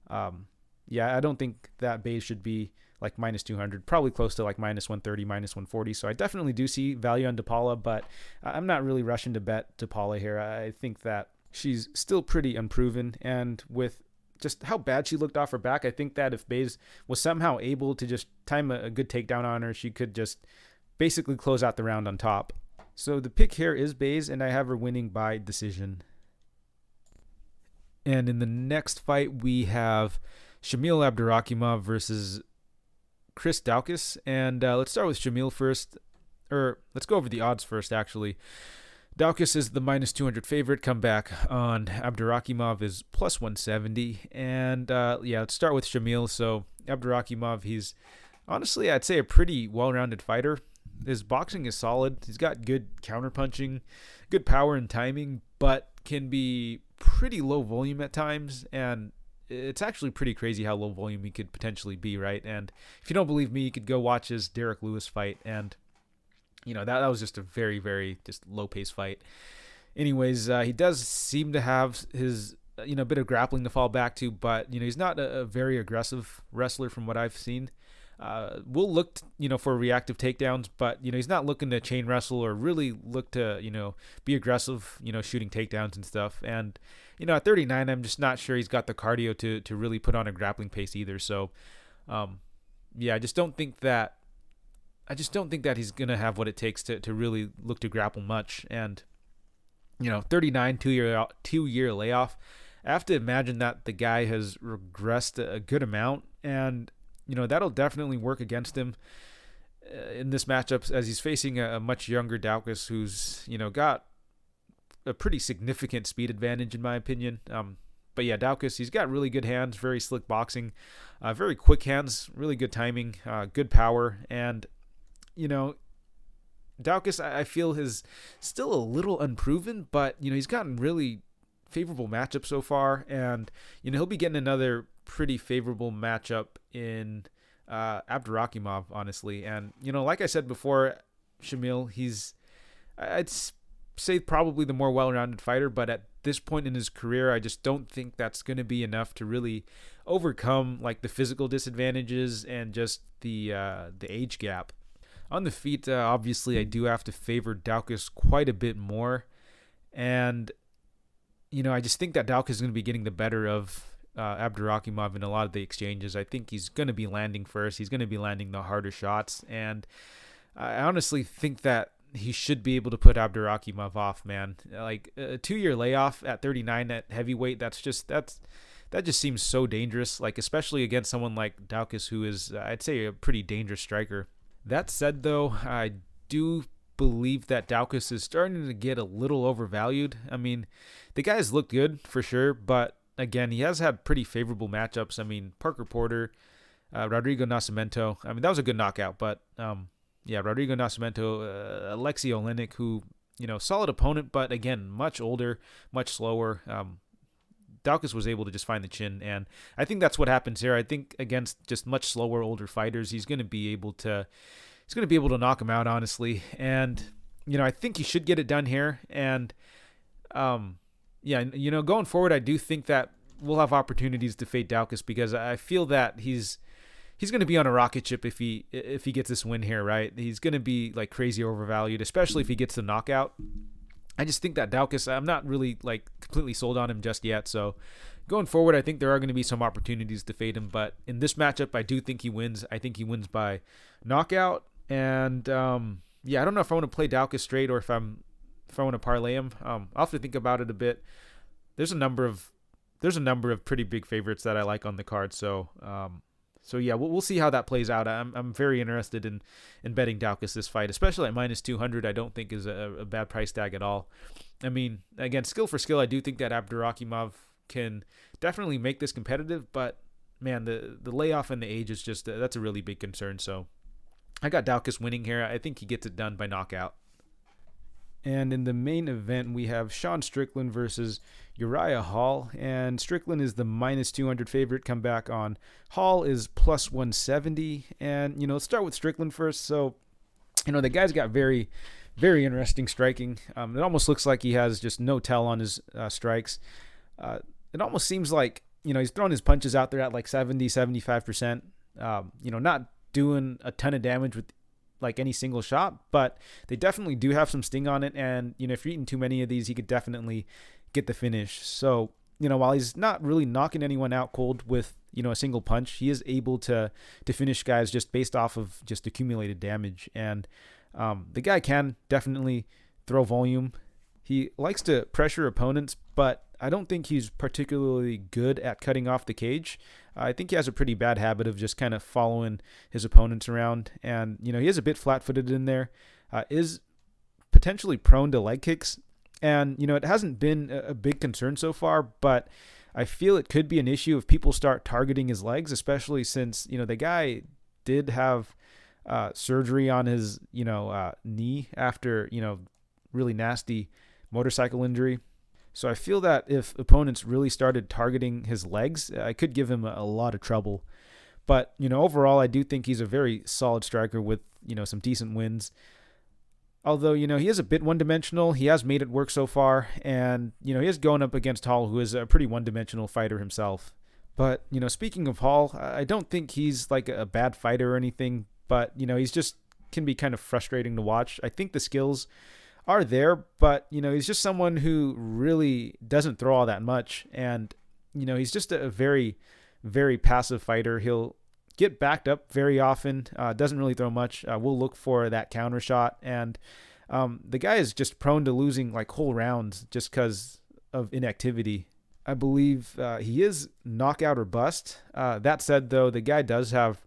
I don't think that Baez should be like minus 200, probably close to like minus 130, minus 140. So I definitely do see value on DePaula, but I'm not really rushing to bet DePaula here. I think that she's still pretty unproven, and with just how bad she looked off her back, I think that if Baez was somehow able to just time a good takedown on her, she could just basically close out the round on top. So the pick here is Baez, and I have her winning by decision. And in the next fight, we have Shamil Abdurakhimov versus Chris Daukaus. And let's start with Shamil first. Or let's go over the odds first, actually. Daukaus is the minus 200 favorite. Comeback on Abdurakhimov is plus 170. And let's start with Shamil. So Abdurakhimov, he's honestly, I'd say a pretty well-rounded fighter. His boxing is solid. He's got good counterpunching, good power and timing, but can be pretty low volume at times. And it's actually pretty crazy how low volume he could potentially be, right? And if you don't believe me, you could go watch his Derek Lewis fight. And, that was just a very, very just low-paced fight. Anyways, he does seem to have his, bit of grappling to fall back to, but, he's not a very aggressive wrestler from what I've seen. We'll look, for reactive takedowns, but, he's not looking to chain wrestle or really look to, be aggressive, shooting takedowns and stuff. And, at 39, I'm just not sure he's got the cardio to really put on a grappling pace either. So, I just don't think that he's going to have what it takes to really look to grapple much. And, 39, two-year layoff. I have to imagine that the guy has regressed a good amount, and that'll definitely work against him in this matchup, as he's facing a much younger Daukaus who's, got a pretty significant speed advantage in my opinion. But Daukaus, he's got really good hands, very slick boxing, very quick hands, really good timing, good power. And, Daukaus, I feel, is still a little unproven, but, he's gotten really favorable matchups so far. And, he'll be getting another pretty favorable matchup in Abdurakhimov, honestly. And, like I said before, Shamil, I'd say probably the more well-rounded fighter, but at this point in his career, I just don't think that's going to be enough to really overcome like the physical disadvantages and just the age gap. On the feet, obviously, I do have to favor Daukaus quite a bit more. And, I just think that Daukaus is going to be getting the better of Abdurakhimov in a lot of the exchanges. I think he's going to be landing first. He's going to be landing the harder shots. And I honestly think that he should be able to put Abdurakhimov off, man. Like a 2-year layoff at 39 at heavyweight, that just seems so dangerous, like especially against someone like Daukaus, who is, I'd say, a pretty dangerous striker. That said, though, I do believe that Daukaus is starting to get a little overvalued. I mean, the guy's looked good for sure, but again, he has had pretty favorable matchups. I mean, Parker Porter, Rodrigo Nascimento. I mean, that was a good knockout, but Rodrigo Nascimento, Alexei Oleinik, who, solid opponent, but again, much older, much slower. Daukaus was able to just find the chin, and I think that's what happens here. I think against just much slower, older fighters, he's going to be able to knock him out, honestly. And I think he should get it done here. And going forward, I do think that we'll have opportunities to fade Daukaus, because I feel that he's going to be on a rocket ship if he gets this win here, right? He's going to be like crazy overvalued, especially if he gets the knockout. I just think that Daukaus, I'm not really like completely sold on him just yet. So going forward, I think there are going to be some opportunities to fade him. But in this matchup, I do think he wins. I think he wins by knockout. And I don't know if I want to play Daukaus straight or if I want to parlay him. I'll have to think about it a bit. There's a number of pretty big favorites that I like on the card. So we'll see how that plays out. I'm very interested in betting Daukaus this fight, especially at -200. I don't think is a bad price tag at all. I mean, again, skill for skill, I do think that Abdurakhimov can definitely make this competitive, but man, the layoff and the age is just that's a really big concern. So I got Daukaus winning here. I think he gets it done by knockout. And in the main event, we have Sean Strickland versus Uriah Hall. And Strickland is the -200 favorite. Come back on. Hall is +170. And, let's start with Strickland first. So, the guy's got very, very interesting striking. It almost looks like he has just no tell on his strikes. It almost seems like, he's throwing his punches out there at like 70, 75%. Not doing a ton of damage with like any single shot, but they definitely do have some sting on it. And, if you're eating too many of these, he could definitely get the finish. So, while he's not really knocking anyone out cold with, a single punch, he is able to finish guys just based off of just accumulated damage. And the guy can definitely throw volume. He likes to pressure opponents, but I don't think he's particularly good at cutting off the cage. I think he has a pretty bad habit of just kind of following his opponents around. And, he is a bit flat-footed in there, is potentially prone to leg kicks. And, it hasn't been a big concern so far, but I feel it could be an issue if people start targeting his legs, especially since, the guy did have surgery on his, knee after, really nasty motorcycle injury. So I feel that if opponents really started targeting his legs, I could give him a lot of trouble. But, overall, I do think he's a very solid striker with, some decent wins. Although, he is a bit one-dimensional. He has made it work so far. And, he is going up against Hall, who is a pretty one-dimensional fighter himself. But, speaking of Hall, I don't think he's like a bad fighter or anything. But, he's just can be kind of frustrating to watch. I think the skills are there, but, he's just someone who really doesn't throw all that much. And, he's just a very, very passive fighter. He'll get backed up very often, doesn't really throw much. We'll look for that counter shot. And the guy is just prone to losing like whole rounds just because of inactivity. I believe he is knockout or bust. That said, though, the guy does have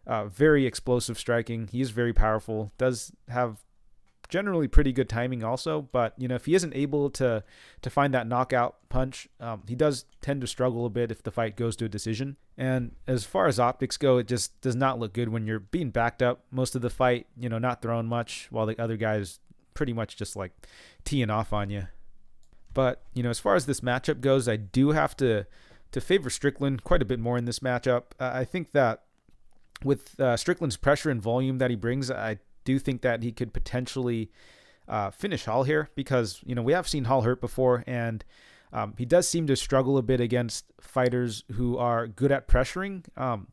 very explosive striking. He is very powerful, does have generally pretty good timing also, but if he isn't able to find that knockout punch, he does tend to struggle a bit if the fight goes to a decision. And as far as optics go, it just does not look good when you're being backed up most of the fight, not throwing much while the other guy's pretty much just like teeing off on you. But as far as this matchup goes, I do have to favor Strickland quite a bit more in this matchup. I think that with Strickland's pressure and volume that he brings, I do think that he could potentially finish Hall here, because we have seen Hall hurt before, and he does seem to struggle a bit against fighters who are good at pressuring.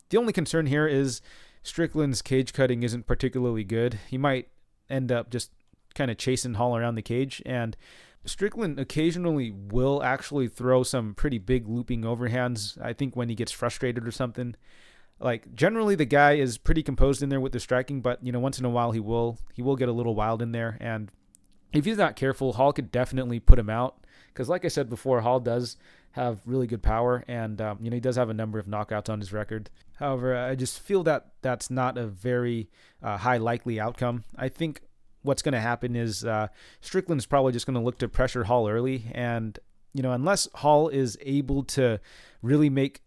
The only concern here is Strickland's cage cutting isn't particularly good. He might end up just kind of chasing Hall around the cage, and Strickland occasionally will actually throw some pretty big looping overhands, I think, when he gets frustrated or something. Like, generally the guy is pretty composed in there with the striking, but once in a while he will get a little wild in there, and if he's not careful, Hall could definitely put him out, because like I said before, Hall does have really good power, and he does have a number of knockouts on his record. However, I just feel that that's not a very high likely outcome. I think what's going to happen is Strickland's probably just going to look to pressure Hall early. And, unless Hall is able to really make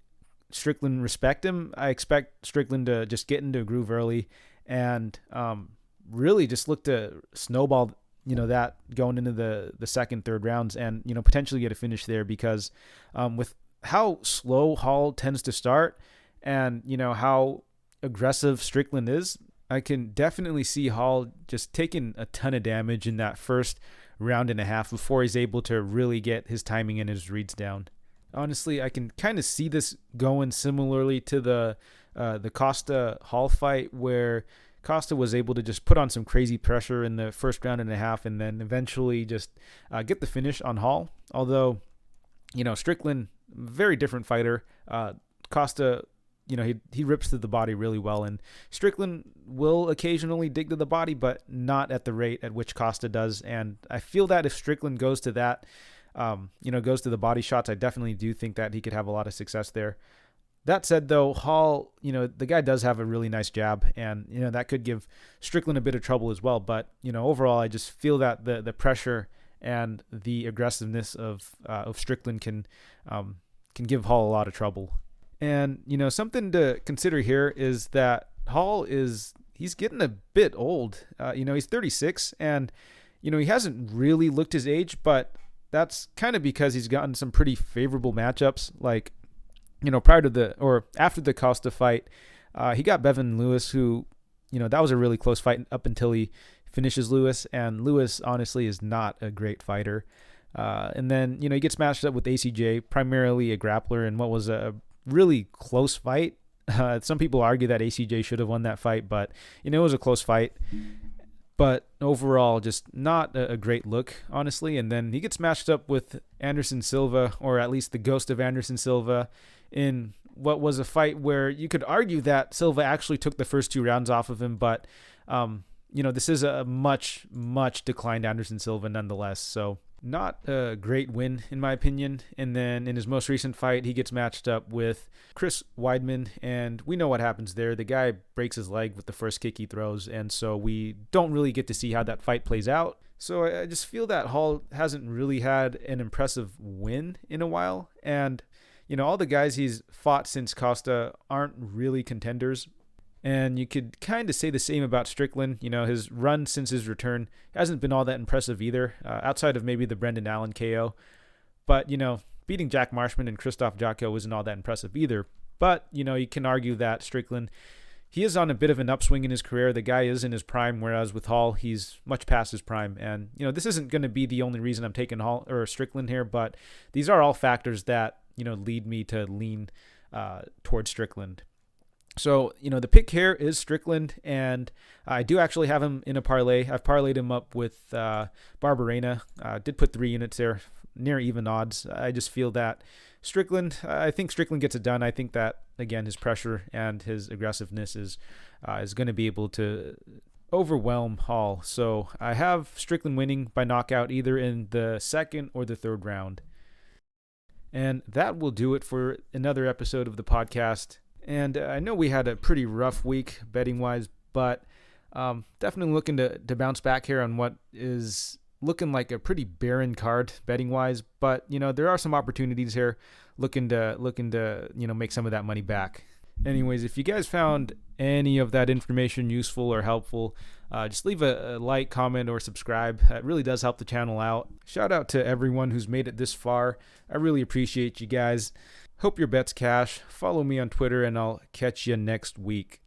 Strickland respect him, I expect Strickland to just get into a groove early and really just look to snowball, that going into the second, third rounds and, potentially get a finish there because with how slow Hall tends to start and, how aggressive Strickland is, I can definitely see Hall just taking a ton of damage in that first round and a half before he's able to really get his timing and his reads down. Honestly, I can kind of see this going similarly to the Cosce Hall fight where Cosce was able to just put on some crazy pressure in the first round and a half and then eventually just get the finish on Hall. Although, Strickland, very different fighter. Cosce, he rips to the body really well, and Strickland will occasionally dig to the body, but not at the rate at which Cosce does. And I feel that if Strickland goes to that, goes to the body shots, I definitely do think that he could have a lot of success there. That said, though, Hall, the guy does have a really nice jab, and, that could give Strickland a bit of trouble as well. But, overall, I just feel that the pressure and the aggressiveness of Strickland can give Hall a lot of trouble. And, something to consider here is that Hall he's getting a bit old. He's 36 and, he hasn't really looked his age, but that's kind of because he's gotten some pretty favorable matchups. Like, prior to after the Cosce fight, he got Bevan Lewis, who, that was a really close fight up until he finishes Lewis. And Lewis, honestly, is not a great fighter. And then, he gets matched up with ACJ, primarily a grappler, in what was a really close fight. Some people argue that ACJ should have won that fight, but it was a close fight. But overall, just not a great look, honestly. And then he gets matched up with Anderson Silva, or at least the ghost of Anderson Silva, in what was a fight where you could argue that Silva actually took the first 2 rounds off of him, but this is a much, much declined Anderson Silva nonetheless. So not a great win, in my opinion. And then in his most recent fight, he gets matched up with Chris Weidman, and we know what happens there. The guy breaks his leg with the first kick he throws, and so we don't really get to see how that fight plays out. So I just feel that Hall hasn't really had an impressive win in a while, and all the guys he's fought since Cosce aren't really contenders. And you could kind of say the same about Strickland. His run since his return hasn't been all that impressive either, outside of maybe the Brendan Allen KO. But, beating Jack Marshman and Christoph Jocko isn't all that impressive either. But, you can argue that Strickland, he is on a bit of an upswing in his career. The guy is in his prime, whereas with Hall, he's much past his prime. And, this isn't going to be the only reason I'm taking Hall or Strickland here, but these are all factors that, lead me to lean towards Strickland. So, the pick here is Strickland, and I do actually have him in a parlay. I've parlayed him up with Barberena. Did put 3 units there, near even odds. I just feel that Strickland, I think Strickland gets it done. I think that, again, his pressure and his aggressiveness is going to be able to overwhelm Hall. So I have Strickland winning by knockout either in the second or the third round. And that will do it for another episode of the podcast. And I know we had a pretty rough week betting-wise, but definitely looking to bounce back here on what is looking like a pretty barren card betting-wise. But, there are some opportunities here looking to make some of that money back. Anyways, if you guys found any of that information useful or helpful, just leave a like, comment, or subscribe. It really does help the channel out. Shout out to everyone who's made it this far. I really appreciate you guys. Hope your bets cash. Follow me on Twitter, and I'll catch you next week.